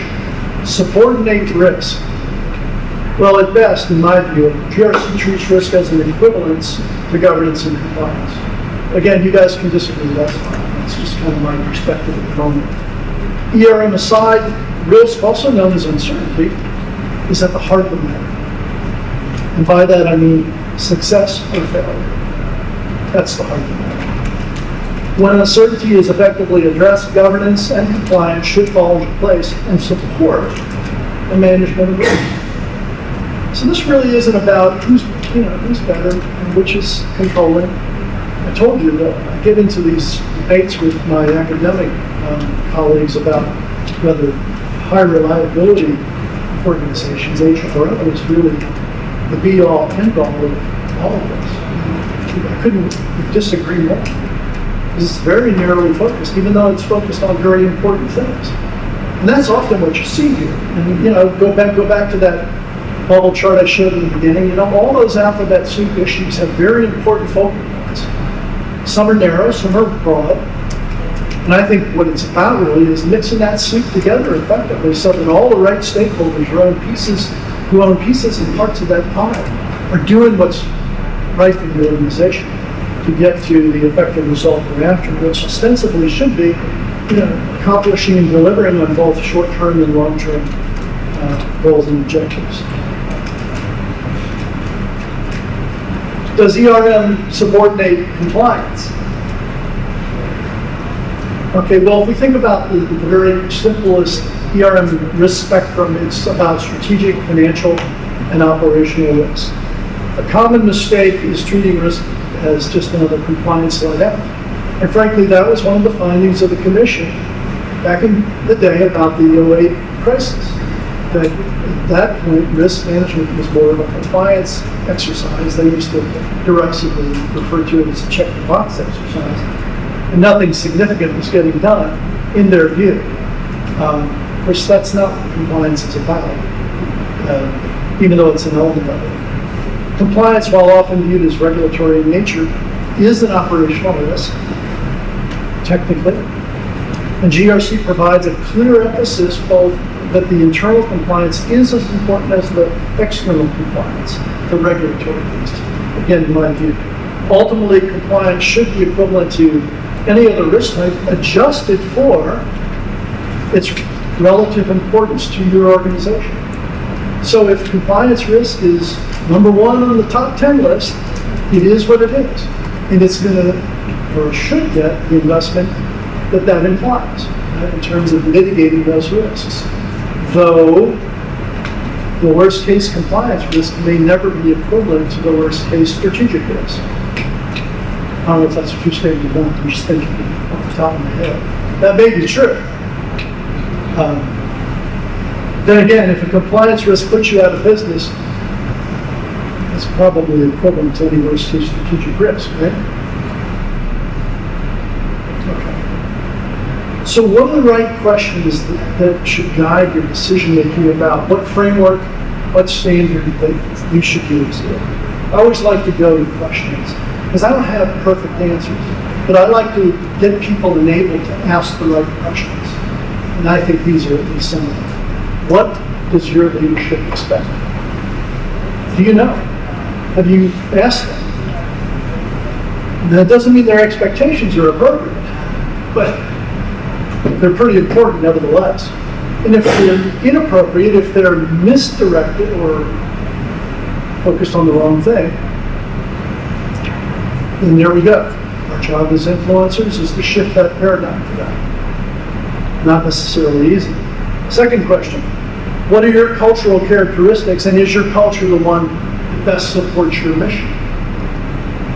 subordinate risk? Well, at best, in my view, GRC treats risk as an equivalence to governance and compliance. Again, you guys can disagree, that's fine. That's just kind of my perspective at the moment. ERM aside, risk, also known as uncertainty, is at the heart of the matter. And by that I mean success or failure. That's the heart of the matter. When uncertainty is effectively addressed, governance and compliance should fall into place and support the management of risk. So this really isn't about who's better and which is controlling. I told you that I get into these debates with my academic colleagues about whether high reliability organizations, HRO, is really the be-all, end-all of all of this. I couldn't disagree more. It's very narrowly focused, even though it's focused on very important things. And that's often what you see here. And go back to that bubble chart I showed in the beginning. All those alphabet soup issues have very important focal points. Some are narrow, some are broad. And I think what it's about really is mixing that soup together effectively so that all the right stakeholders who own pieces and parts of that pie are doing what's right for the organization to get to the effective result they're after, which ostensibly should be accomplishing and delivering on both short-term and long-term goals and objectives. Does ERM subordinate compliance? Okay, well, if we think about the very simplest ERM risk spectrum, it's about strategic, financial, and operational risk. A common mistake is treating risk as just another compliance-led effort. And frankly, that was one of the findings of the Commission back in the day about the 2008 crisis. That at that point, risk management was more of a compliance exercise. They used to derisively refer to it as a check-the-box exercise. And nothing significant was getting done in their view. Of course, that's not what compliance is about, even though it's an element of it. Compliance, while often viewed as regulatory in nature, is an operational risk, technically. And GRC provides a clear emphasis both that the internal compliance is as important as the external compliance, the regulatory piece. Again, in my view. Ultimately, compliance should be equivalent to any other risk type adjusted for its relative importance to your organization. So if compliance risk is number one on the top 10 list, it is what it is. And it's going to, or should get, the investment that implies in terms of mitigating those risks. Though the worst case compliance risk may never be equivalent to the worst case strategic risk. don't know if that's what you're stating, I'm just thinking off the top of my head. That may be true. Then again, if a compliance risk puts you out of business, it's probably equivalent to any worst case strategic risk, right? Okay. So what are the right questions that should guide your decision making about what framework, what standard that you should use? I always like to go to questions, because I don't have perfect answers, but I like to get people enabled to ask the right questions. And I think these are at least some of them. What does your leadership expect? Do you know? Have you asked them? That doesn't mean their expectations are appropriate, but they're pretty important nevertheless. And if they're inappropriate, if they're misdirected or focused on the wrong thing, then there we go. Our job as influencers is to shift that paradigm for them. Not necessarily easy. Second question, what are your cultural characteristics, and is your culture the one that best supports your mission?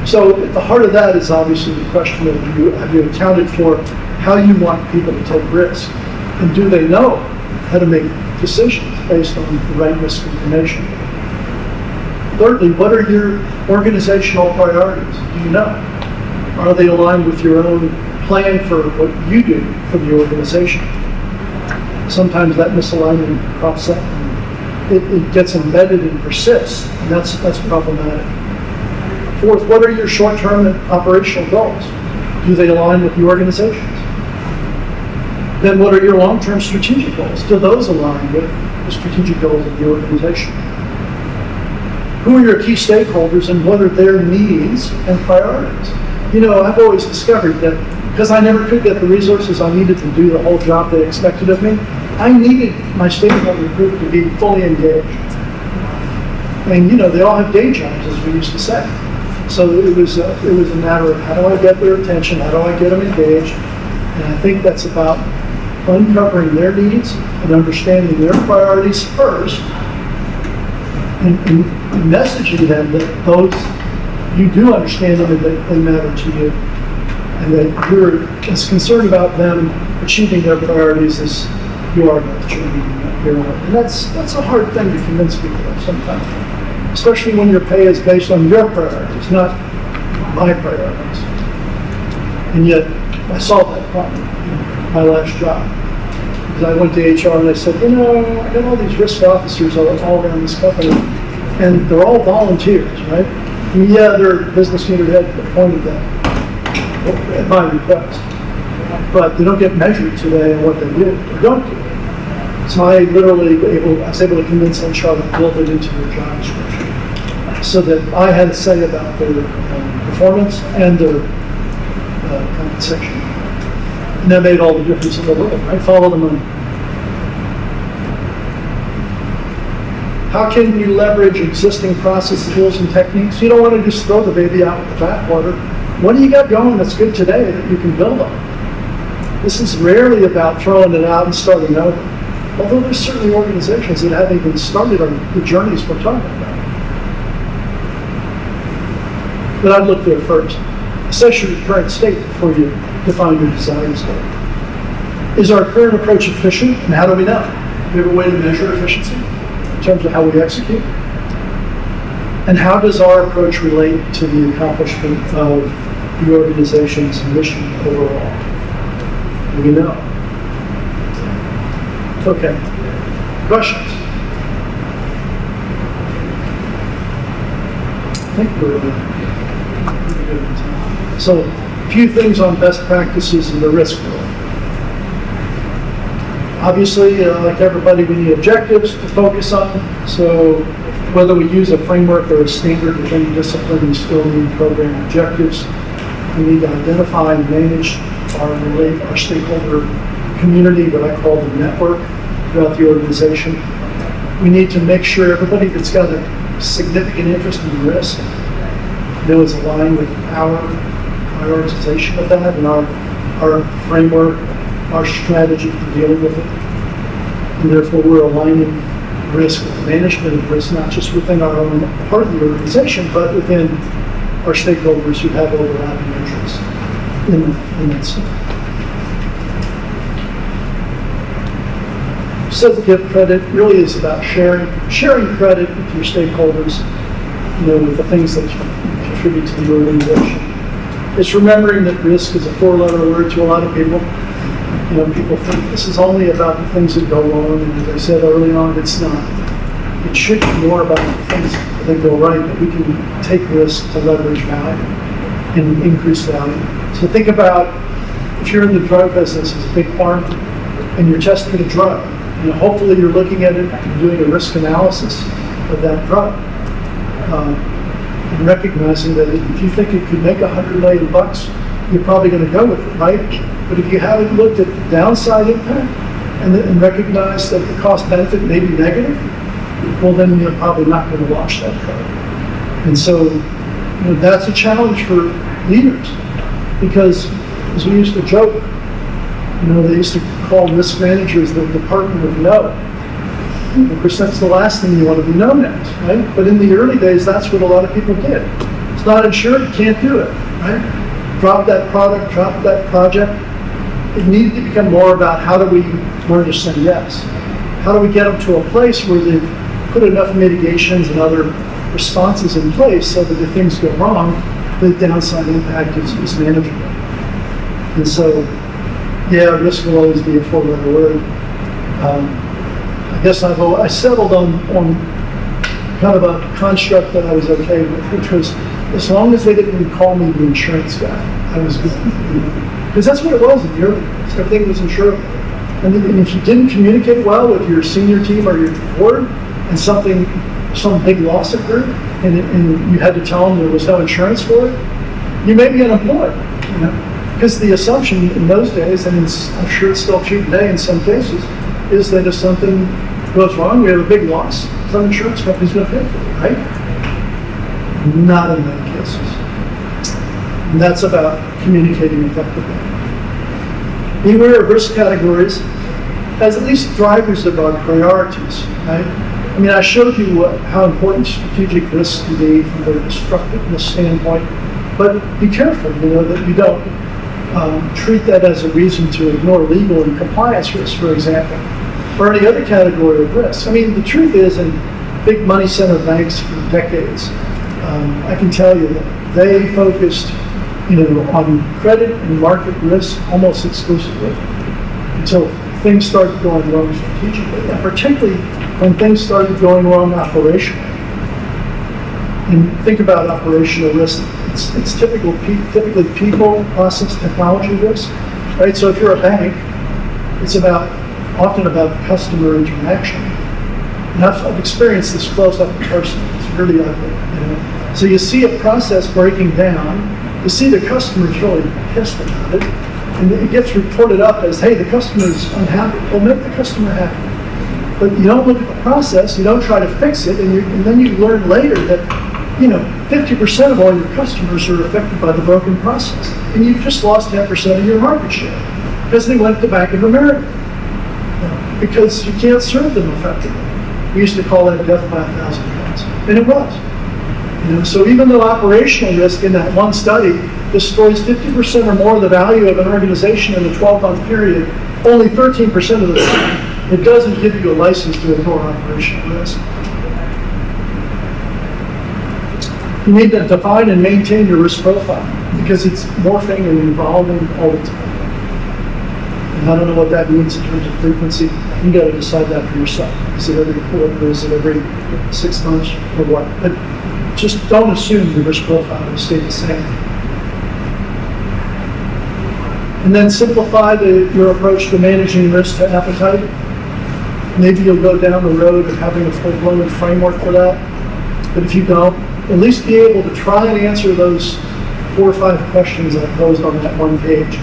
So at the heart of that is obviously the question of have you accounted for how you want people to take risks, and do they know how to make decisions based on the right risk information? Thirdly, what are your organizational priorities? Do you know? Are they aligned with your own plan for what you do for the organization? Sometimes that misalignment crops up and it gets embedded and persists, and that's problematic. Fourth, what are your short-term and operational goals? Do they align with your organizations? Then what are your long-term strategic goals? Do those align with the strategic goals of the organization? Who are your key stakeholders, and what are their needs and priorities? You know, I've always discovered that because I never could get the resources I needed to do the whole job they expected of me, I needed my stakeholder group to be fully engaged. And you know, they all have day jobs, as we used to say. So it was a matter of how do I get their attention, how do I get them engaged, and I think that's about uncovering their needs and understanding their priorities first, and messaging them that those you do understand them and that they matter to you, and that you're as concerned about them achieving their priorities as you are about achieving your own. And that's a hard thing to convince people of sometimes, especially when your pay is based on your priorities, not my priorities. And yet, I solved that problem in my last job. Because I went to HR and I said, you know, I got all these risk officers all around this company, and they're all volunteers, right? And yeah, their business unit head appointed them at my request, but they don't get measured today on what they do or don't do. So I was able to convince HR to build it into their job description, so that I had a say about their performance and their compensation. And that made all the difference in the world, right? Follow the money. How can you leverage existing process tools and techniques? You don't want to just throw the baby out with the bathwater. What do you got going that's good today that you can build on? This is rarely about throwing it out and starting over. Although there's certainly organizations that haven't even started on the journeys we're talking about. But I'd look there first. Assess your current state before you define your desired state. Is our current approach efficient, and how do we know? Do we have a way to measure efficiency in terms of how we execute? And how does our approach relate to the accomplishment of the organization's mission overall? Do we know? Okay. Questions? I think we're pretty good on time. So, a few things on best practices in the risk world. Obviously, like everybody, we need objectives to focus on. So, whether we use a framework or a standard with any discipline, we still need program objectives. We need to identify and manage our stakeholder community, what I call the network, throughout the organization. We need to make sure everybody that's got a significant interest in risk is aligned with our prioritization of that and our framework, our strategy for dealing with it. And therefore, we're aligning risk with the management of risk, not just within our own part of the organization, but within our stakeholders who have overlapping interests. in that stuff. Certificate credit really is about sharing credit with your stakeholders, with the things that you contribute to the organization. It's remembering that risk is a four-letter word to a lot of people. People think this is only about the things that go wrong, and as I said early on, it's not. It should be more about the things that go right, that we can take risks to leverage value and increase value. So think about if you're in the drug business as a big pharma and you're testing a drug, hopefully you're looking at it and doing a risk analysis of that drug. And recognizing that if you think it could make $100 million, you're probably going to go with it, right? But if you haven't looked at the downside impact and recognize that the cost benefit may be negative, well, then you're probably not going to launch that drug. And so, that's a challenge for leaders, because as we used to joke, they used to call risk managers the department of no. Of course, that's the last thing you want to be known as, right? But in the early days, that's what a lot of people did. It's not insured, you can't do it, right? Drop that product, drop that project. It needed to become more about how do we learn to say yes? How do we get them to a place where they've put enough mitigations and other responses in place so that if things go wrong, the downside impact is manageable. And so, yeah, risk will always be a four-letter word. I guess I settled on kind of a construct that I was okay with, which was as long as they didn't call me the insurance guy, I was good. Because that's what it was in the early days. Everything was insurable. And if you didn't communicate well with your senior team or your board, and some big loss occurred, and you had to tell them there was no insurance for it, you may be unemployed. Because the assumption in those days, and I'm sure it's still true today in some cases, is that if something goes wrong, we have a big loss, some insurance company's going to pay for it, right? Not in many cases. And that's about communicating effectively. Beware of risk categories as at least drivers of our priorities, right? I mean, I showed you how important strategic risks can be from the destructiveness standpoint, but be careful, that you don't treat that as a reason to ignore legal and compliance risks, for example, or any other category of risk. I mean, the truth is, in big money center banks for decades, I can tell you that they focused, on credit and market risk almost exclusively until things started going wrong strategically, and particularly when things started going wrong operationally. And think about operational risk. It's typically people, process, technology risk, right? So if you're a bank, it's often about customer interaction. And I've experienced this close up in person. It's really ugly. So you see a process breaking down. You see the customer's really pissed about it, and it gets reported up as, hey, the customer's unhappy. Well, make the customer happy. But you don't look at the process, you don't try to fix it, and then you learn later that 50% of all your customers are affected by the broken process, and you've just lost 10% of your market share because they went to Bank of America, because you can't serve them effectively. We used to call that death by 1,000 cuts, and it was. So even though operational risk in that one study destroys 50% or more of the value of an organization in a 12-month period, only 13% of the time, it doesn't give you a license to ignore operational risk. You need to define and maintain your risk profile because it's morphing and evolving all the time. And I don't know what that means in terms of frequency. You got to decide that for yourself. Is it every quarter? Is it every 6 months or what? But just don't assume your risk profile will stay the same. And then simplify your approach to managing risk to appetite. Maybe you'll go down the road of having a full-blown framework for that. But if you don't, at least be able to try and answer those 4 or 5 questions I posed on that one page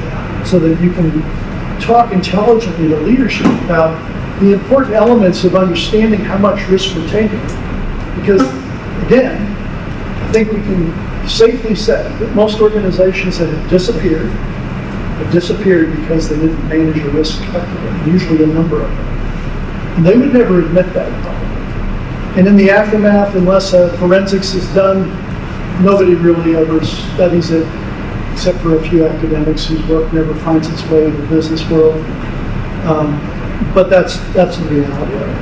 so that you can talk intelligently to leadership about the important elements of understanding how much risk we're taking. Because, again, I think we can safely say that most organizations that have disappeared because they didn't manage the risk effectively, usually a number of them. And they would never admit that. And in the aftermath, unless forensics is done, nobody really ever studies it. except for a few academics whose work never finds its way in the business world. But that's the reality of it.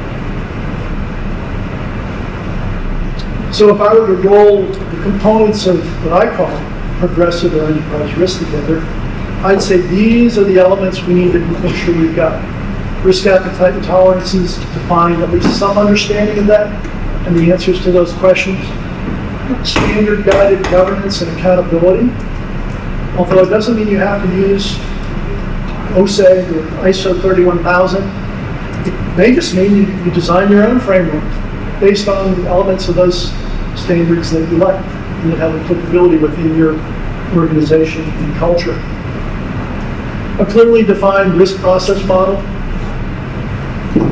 So if I were to roll the components of what I call progressive or enterprise risk together, I'd say these are the elements we need to make sure we've got. Risk appetite and tolerances, define at least some understanding of that and the answers to those questions. Standard guided governance and accountability. Although it doesn't mean you have to use OSEG or ISO 31000, it may just mean you design your own framework based on elements of those standards that you like and that have applicability within your organization and culture. A clearly defined risk process model,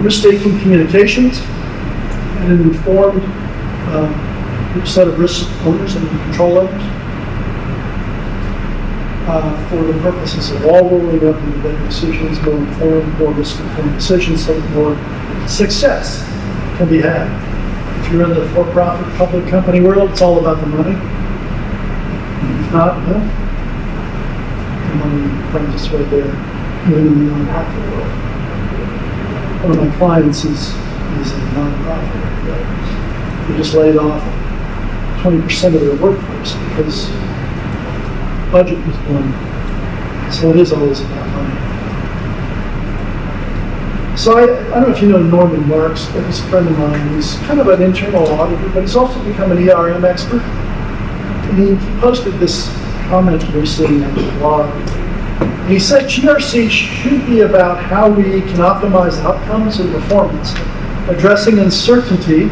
risk-taking communications, and an informed set of risk owners and control owners for the purposes of all rolling up into better decisions, more informed, more risk-informed decisions, so that more success can be had. If you're in the for-profit public company world, it's all about the money. If not, no. The money finds its way there, even in the nonprofit world. One of my clients is a nonprofit. They just laid off 20% of their workforce because budget was blown. So it is always about money. So I don't know if you know Norman Marks, but he's a friend of mine. He's kind of an internal auditor, but he's also become an ERM expert. And he posted this comment recently on the blog. And he said GRC should be about how we can optimize outcomes and performance, addressing uncertainty,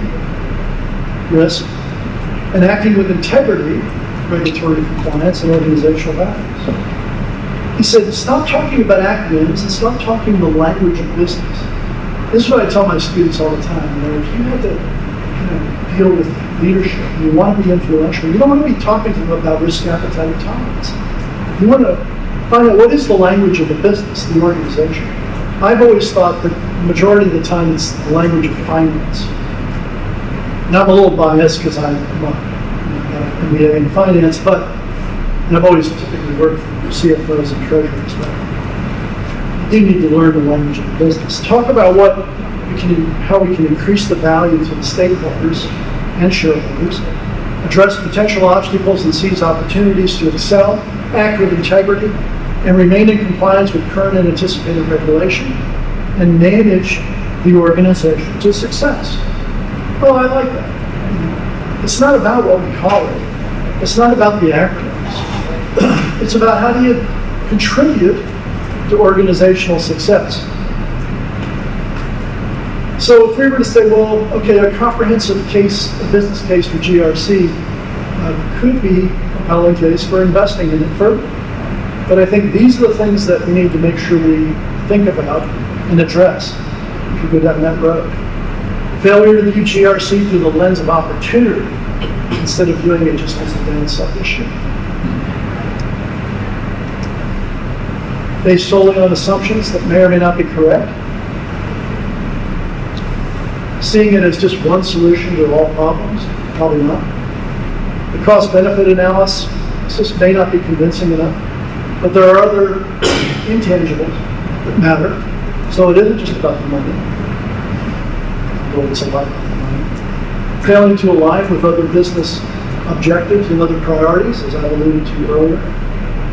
risk, and acting with integrity, regulatory compliance, and organizational values. He said, stop talking about acronyms and stop talking the language of business. This is what I tell my students all the time. You know, if you have to deal with leadership, and you want to be influential, you don't want to be talking to them about risk appetite and tolerance. You want to find out what is the language of the business, the organization. I've always thought that the majority of the time it's the language of finance. And I'm a little biased because I'm MBA in finance, and I've always typically worked for CFOs and treasurers, but you need to learn the language of the business. Talk about how we can increase the value to the stakeholders and shareholders, address potential obstacles and seize opportunities to excel, act with integrity, and remain in compliance with current and anticipated regulation, and manage the organization to success. Well, I like that. It's not about what we call it. It's not about the acronyms. It's about how do you contribute to organizational success. So if we were to say, well, okay, a comprehensive case, a business case for GRC could be a compelling case for investing in it further. But I think these are the things that we need to make sure we think about and address if we go down that road. Failure to view GRC through the lens of opportunity instead of viewing it just as a downside issue. Based solely on assumptions that may or may not be correct. Seeing it as just one solution to all problems, probably not. The cost-benefit analysis just may not be convincing enough, but there are other intangibles that matter. So it isn't just about the money. Well, it's a lot about the money. Failing to align with other business objectives and other priorities, as I alluded to earlier.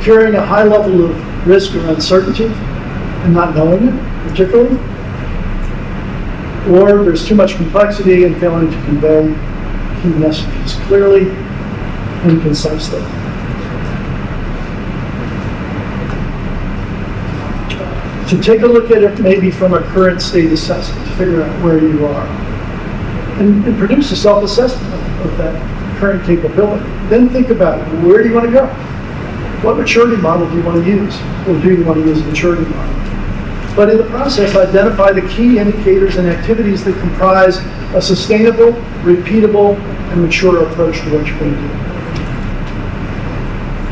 Carrying a high level of risk or uncertainty and not knowing it, particularly. Or there's too much complexity and failing to convey key messages clearly and concisely. To take a look at it maybe from a current state assessment to figure out where you are. And produce a self-assessment of that current capability. Then think about where do you want to go? What maturity model do you want to use? Or do you want to use a maturity model? But in the process, identify the key indicators and activities that comprise a sustainable, repeatable, and mature approach to what you're going to do.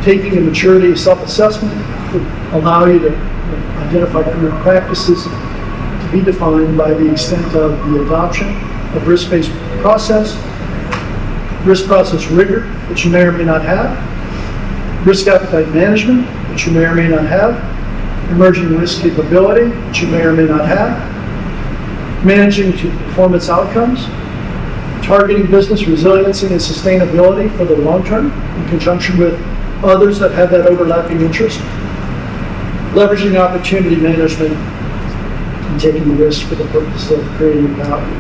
Taking a maturity self-assessment would allow you to identify current practices to be defined by the extent of the adoption of risk-based process, risk process rigor, which you may or may not have, risk appetite management, which you may or may not have, emerging risk capability, which you may or may not have, managing to performance outcomes, targeting business resiliency and sustainability for the long term in conjunction with others that have that overlapping interest, leveraging opportunity management, and taking the risk for the purpose of creating value,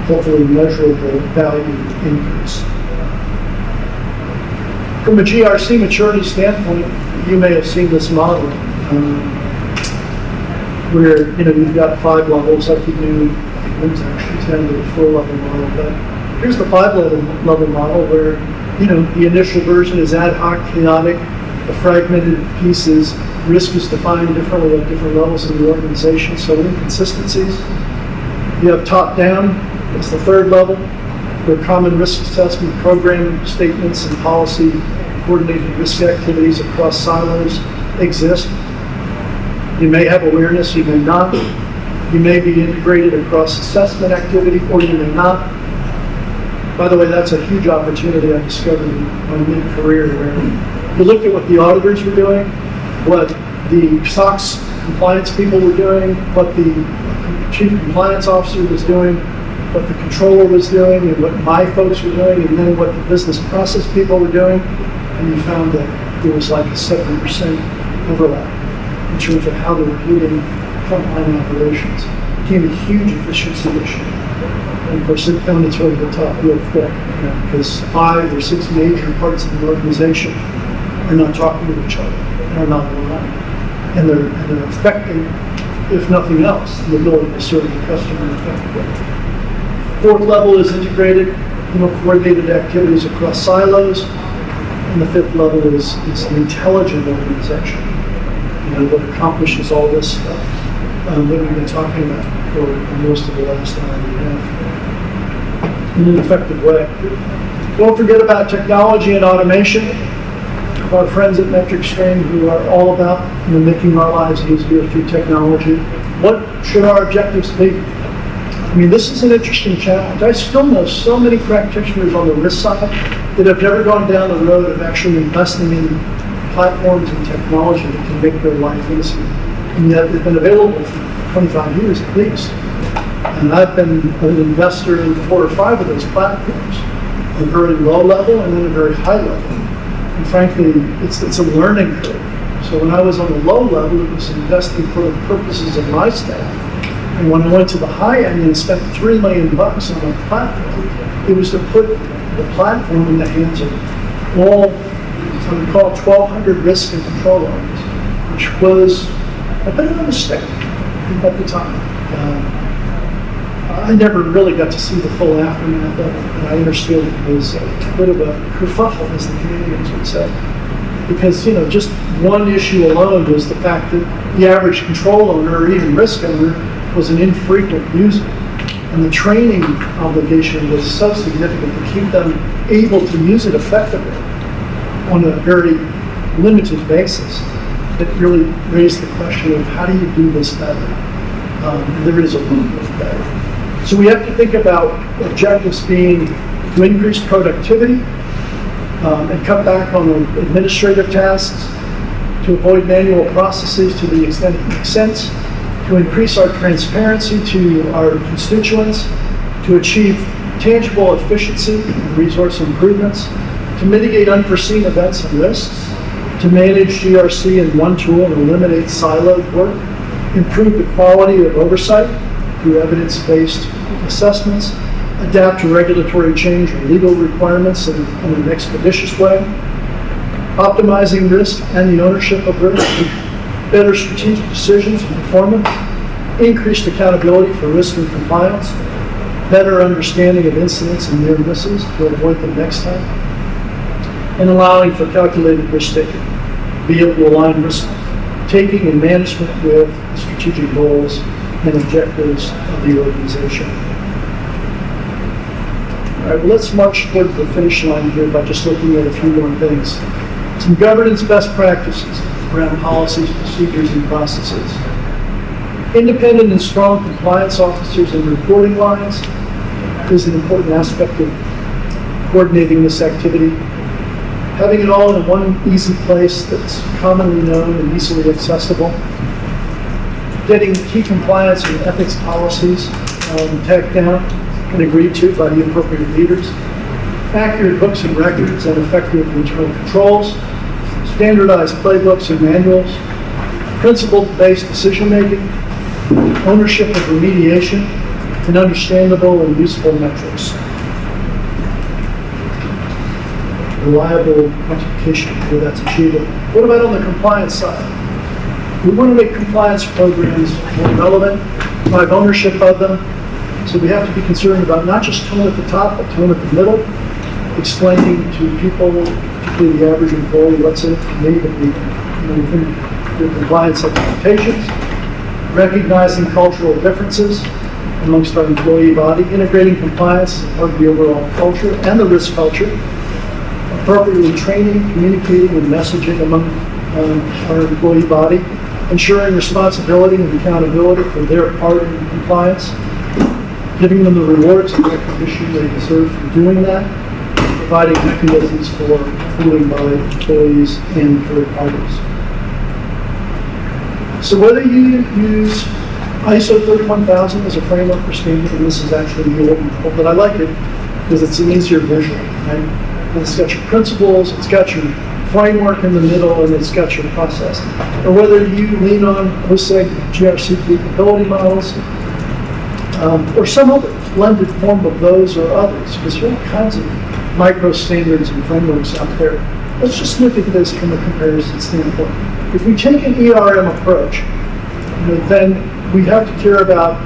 hopefully measurable value increase. From a GRC maturity standpoint, you may have seen this model where you've got 5 levels like you do. I think Lynn's actually 10 with a 4-level model, but here's the 5-level model where the initial version is ad hoc, chaotic, the fragmented pieces. Risk is defined differently at different levels in the organization, so inconsistencies. You have top-down, that's the 3rd level, where common risk assessment program statements and policy coordinated risk activities across silos exist. You may have awareness, you may not. You may be integrated across assessment activity, or you may not. By the way, that's a huge opportunity I discovered in my mid-career, where you looked at what the auditors were doing, what the SOX compliance people were doing, what the chief compliance officer was doing, what the controller was doing, and what my folks were doing, and then what the business process people were doing, and you found that there was like a 70% overlap in terms of how they were viewing frontline operations. It became a huge efficiency issue. And of course, it found its way to the top real quick, because 5 or 6 major parts of the organization are not talking to each other, and are not aligned. And they're affecting, if nothing else, the ability to serve the customer effectively. 4th level is integrated, coordinated activities across silos. And the 5th level is an intelligent organization, that accomplishes all this stuff that we've been talking about for most of the last hour and a half in an effective way. Don't forget about technology and automation. Our friends at MetricStream, who are all about making our lives easier through technology. What should our objectives be? This is an interesting challenge. I still know so many practitioners on the risk side that have never gone down the road of actually investing in platforms and technology that can make their life easier. And yet they've been available for 25 years at least. And I've been an investor in 4 or 5 of those platforms, a very low level and then a very high level. And frankly, it's a learning curve. So when I was on the low level, it was investing for the purposes of my staff. And when I went to the high end and spent $3 million on a platform, it was to put the platform in the hands of all, what we call 1,200 risk and control owners, which was a bit of a mistake at the time. I never really got to see the full aftermath of it, but I understood it was a bit of a kerfuffle, as the Canadians would say. Because, just one issue alone was the fact that the average control owner or even risk owner was an infrequent user. And the training obligation was so significant to keep them able to use it effectively on a very limited basis. It really raised the question of how do you do this better? There is a movement better. So we have to think about objectives being to increase productivity and cut back on administrative tasks, to avoid manual processes to the extent it makes sense, to increase our transparency to our constituents, to achieve tangible efficiency and resource improvements, to mitigate unforeseen events and risks, to manage GRC in one tool and eliminate siloed work, improve the quality of oversight through evidence-based assessments, adapt to regulatory change or legal requirements in an expeditious way, optimizing risk and the ownership of risk, better strategic decisions and performance, increased accountability for risk and compliance, better understanding of incidents and near misses to avoid them next time, and allowing for calculated risk taking, be able to align risk taking and management with strategic goals and objectives of the organization. All right, well, let's march toward the finish line here by just looking at a few more things. Some governance best practices around policies, procedures, and processes. Independent and strong compliance officers and reporting lines is an important aspect of coordinating this activity. having it all in one easy place that's commonly known and easily accessible, getting key compliance and ethics policies tacked down and agreed to by the appropriate leaders, accurate books and records and effective internal controls, standardized playbooks and manuals, principle-based decision-making, ownership of remediation, and understandable and useful metrics. Reliable quantification where that's achievable. What about on the compliance side? We want to make compliance programs more relevant, drive ownership of them, so we have to be concerned about not just tone at the top, but tone at the middle, explaining to people, particularly the average employee, what's in it for me to be within the compliance expectations, recognizing cultural differences amongst our employee body, integrating compliance as part of the overall culture and the risk culture, appropriately training, communicating, and messaging among our employee body, ensuring responsibility and accountability for their part in compliance, giving them the rewards and recognition they deserve for doing that, providing mechanisms for pooling by employees and third parties. So whether you use ISO 31000 as a framework for standard, and this is actually the old one, but I like it because it's an easier visual, right? And it's got your principles, it's got your framework in the middle, and it's got your process. Or whether you lean on OSEG, GRC capability models, or some other blended form of those or others, because there are all kinds of micro standards and frameworks out there. Let's just look at this from a comparison standpoint. If we take an ERM approach, then we have to care about,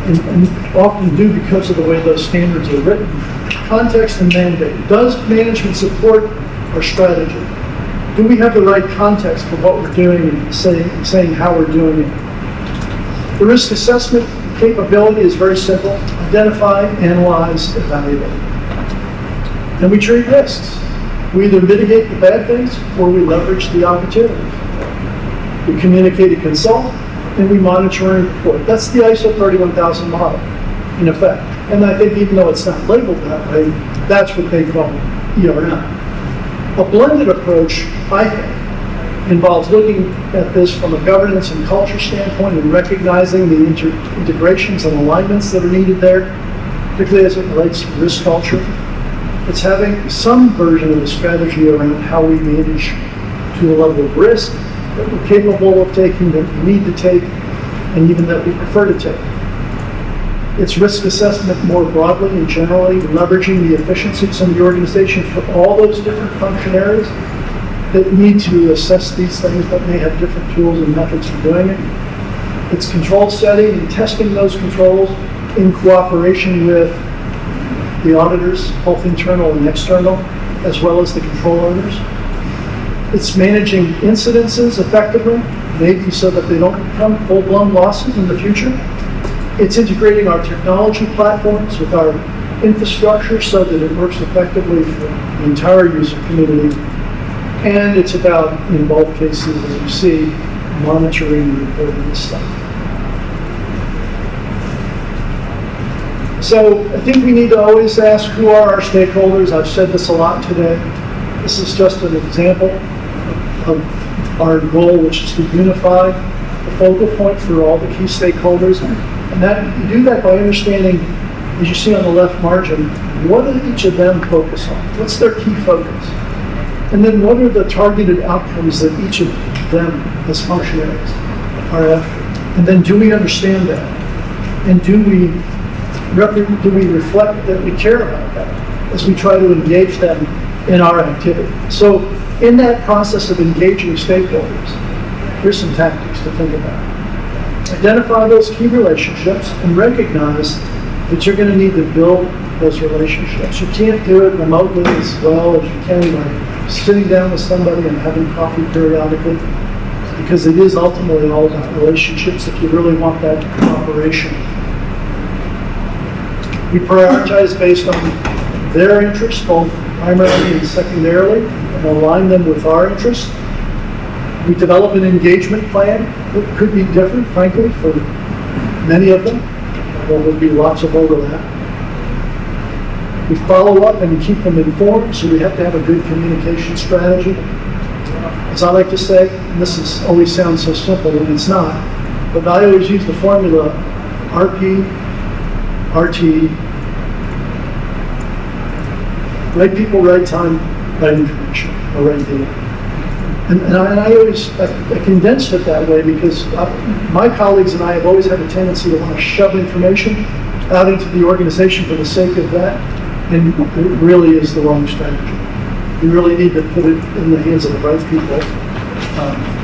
and often do because of the way those standards are written, context and mandate. Does management support our strategy? Do we have the right context for what we're doing and saying how we're doing it? The risk assessment capability is very simple. Identify, analyze, evaluate. And we treat risks. We either mitigate the bad things or we leverage the opportunities. We communicate and consult, and we monitor and report. That's the ISO 31000 model, in effect. And I think even though it's not labeled that way, that's what they call ERM. A blended approach, I think, involves looking at this from a governance and culture standpoint and recognizing the integrations and alignments that are needed there, particularly as it relates to risk culture. It's having some version of the strategy around how we manage to a level of risk that we're capable of taking, that we need to take, and even that we prefer to take. It's risk assessment more broadly and generally, leveraging the efficiencies in the organization for all those different function areas that need to assess these things but may have different tools and methods for doing it. It's control setting and testing those controls in cooperation with the auditors, both internal and external, as well as the control owners. It's managing incidences effectively, maybe so that they don't become full-blown losses in the future. It's integrating our technology platforms with our infrastructure so that it works effectively for the entire user community. And it's about, in both cases, as you see, monitoring and reporting this stuff. So I think we need to always ask, who are our stakeholders? I've said this a lot today. This is just an example of our goal, which is to unify the focal point for all the key stakeholders. And that you do that by understanding, as you see on the left margin, what do each of them focus on? What's their key focus? And then what are the targeted outcomes that each of them as functionaries are after? And then do we understand that? And do we reflect that we care about that as we try to engage them in our activity? So in that process of engaging stakeholders, here's some tactics to think about. Identify those key relationships and recognize that you're going to need to build those relationships. You can't do it remotely as well as you can by sitting down with somebody and having coffee periodically, because it is ultimately all about relationships if you really want that cooperation. We prioritize based on their interests, both primarily and secondarily, and align them with our interests. We develop an engagement plan that could be different, frankly, for many of them. There would be lots of overlap. We follow up and keep them informed, so we have to have a good communication strategy. As I like to say, and always sounds so simple, and it's not, but I always use the formula RP, RT, right people, right time, right information, or right data. And I always I condense it that way because my colleagues and I have always had a tendency to want to shove information out into the organization for the sake of that, and it really is the wrong strategy. You really need to put it in the hands of the right people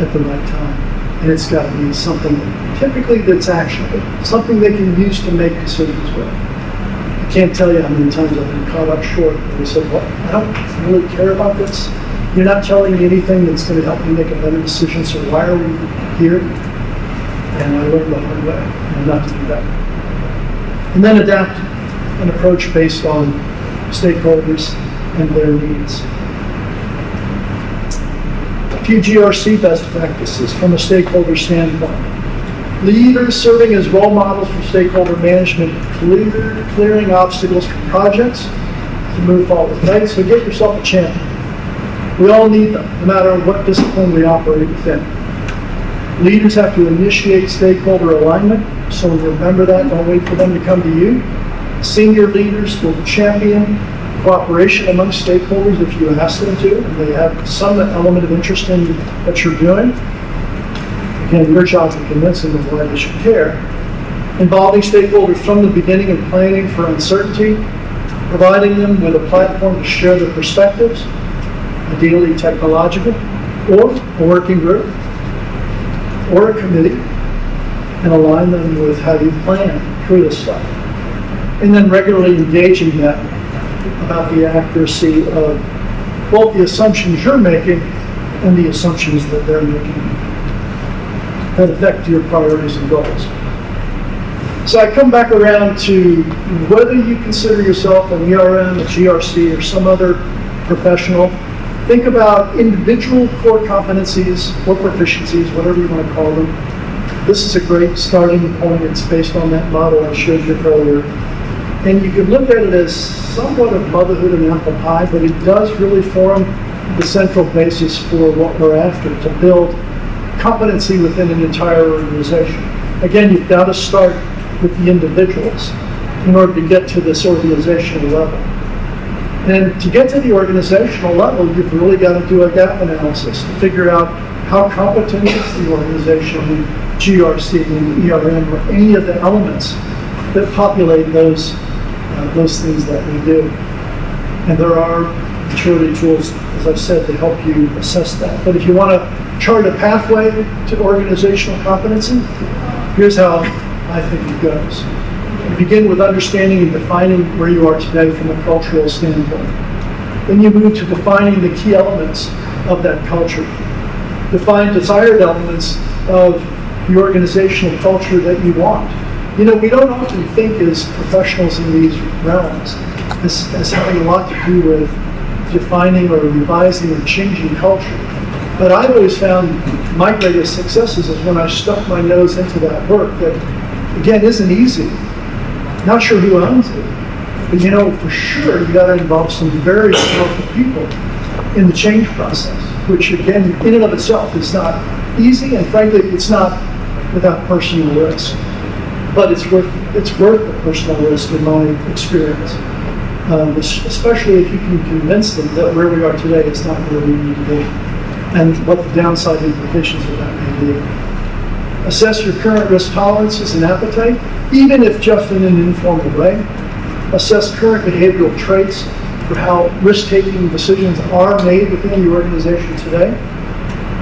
at the right time. And it's got to be something typically that's actionable, something they can use to make decisions with. I can't tell you how many times I've been caught up short and they said, well, I don't really care about this. You're not telling me anything that's going to help me make a better decision, so why are we here? And I learned the hard way, not to do that. And then adapt an approach based on stakeholders and their needs. A few GRC best practices from a stakeholder standpoint. Leaders serving as role models for stakeholder management, clearing obstacles for projects to move forward, right? So get yourself a champion. We all need them, no matter what discipline we operate within. Leaders have to initiate stakeholder alignment, so remember that, don't wait for them to come to you. Senior leaders will champion cooperation among stakeholders if you ask them to, and they have some element of interest in what you're doing. Again, your job to convince them of why they should care. Involving stakeholders from the beginning and planning for uncertainty, providing them with a platform to share their perspectives, ideally technological, or a working group, or a committee, and align them with how you plan through this stuff. And then regularly engaging them about the accuracy of both the assumptions you're making and the assumptions that they're making that affect your priorities and goals. So I come back around to whether you consider yourself an ERM, a GRC, or some other professional. Think about individual core competencies or proficiencies, whatever you want to call them. This is a great starting point. It's based on that model I showed you earlier. And you can look at it as somewhat of motherhood and apple pie, but it does really form the central basis for what we're after, to build competency within an entire organization. Again, you've got to start with the individuals in order to get to this organizational level. And to get to the organizational level, you've really got to do a gap analysis to figure out how competent is the organization in GRC and ERM or any of the elements that populate those things that we do. And there are maturity tools, as I said, to help you assess that. But if you want to chart a pathway to organizational competency, here's how I think it goes. You begin with understanding and defining where you are today from a cultural standpoint. Then you move to defining the key elements of that culture. Define desired elements of the organizational culture that you want. You know, we don't often think as professionals in these realms as having a lot to do with defining or revising or changing culture. But I've always found my greatest successes is when I stuck my nose into that work that, again, isn't easy. Not sure who owns it, but you know, for sure, you got to involve some very powerful people in the change process, which again, in and of itself is not easy, and frankly, it's not without personal risk. But it's worth the personal risk in my experience, especially if you can convince them that where we are today is not where we need to be, and what the downside implications of that may be. Assess your current risk tolerances and appetite, even if just in an informal way. Assess current behavioral traits for how risk-taking decisions are made within the organization today.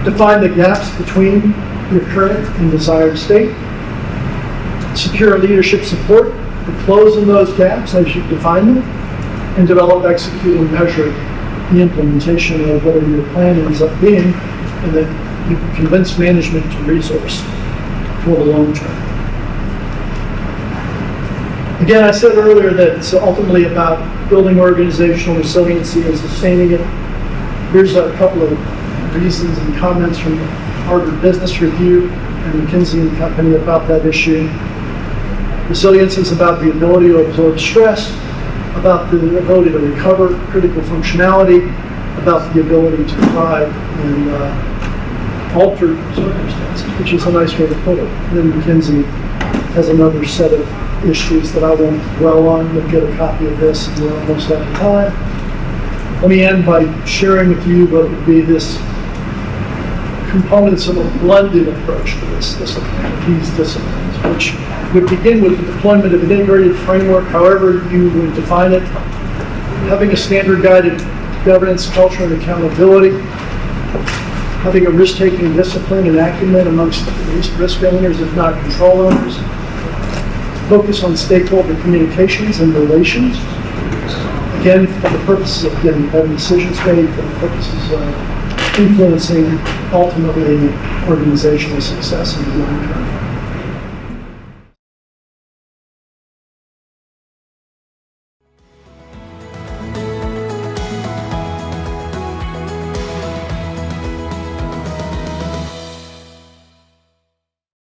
Define the gaps between your current and desired state. Secure leadership support to close in those gaps as you define them, and develop, execute, and measure the implementation of whatever your plan ends up being, and that you convince management to resource for the long term. Again, I said earlier that it's ultimately about building organizational resiliency and sustaining it. Here's a couple of reasons and comments from Harvard Business Review and McKinsey & Company about that issue. Resilience is about the ability to absorb stress, about the ability to recover critical functionality, about the ability to thrive in altered circumstances, which is a nice way to put it. And then McKinsey has another set of issues that I won't dwell on. You'll get a copy of this, and we're almost out of time. Let me end by sharing with you what would be this components of a blended approach to this discipline, these disciplines, which would begin with the deployment of an integrated framework, however you would define it, having a standard guided governance, culture, and accountability, having a risk-taking discipline and acumen amongst at least risk owners, if not control owners, focus on stakeholder communications and relations, again, for the purposes of getting better decisions made, for the purposes of influencing, ultimately, organizational success in the long term.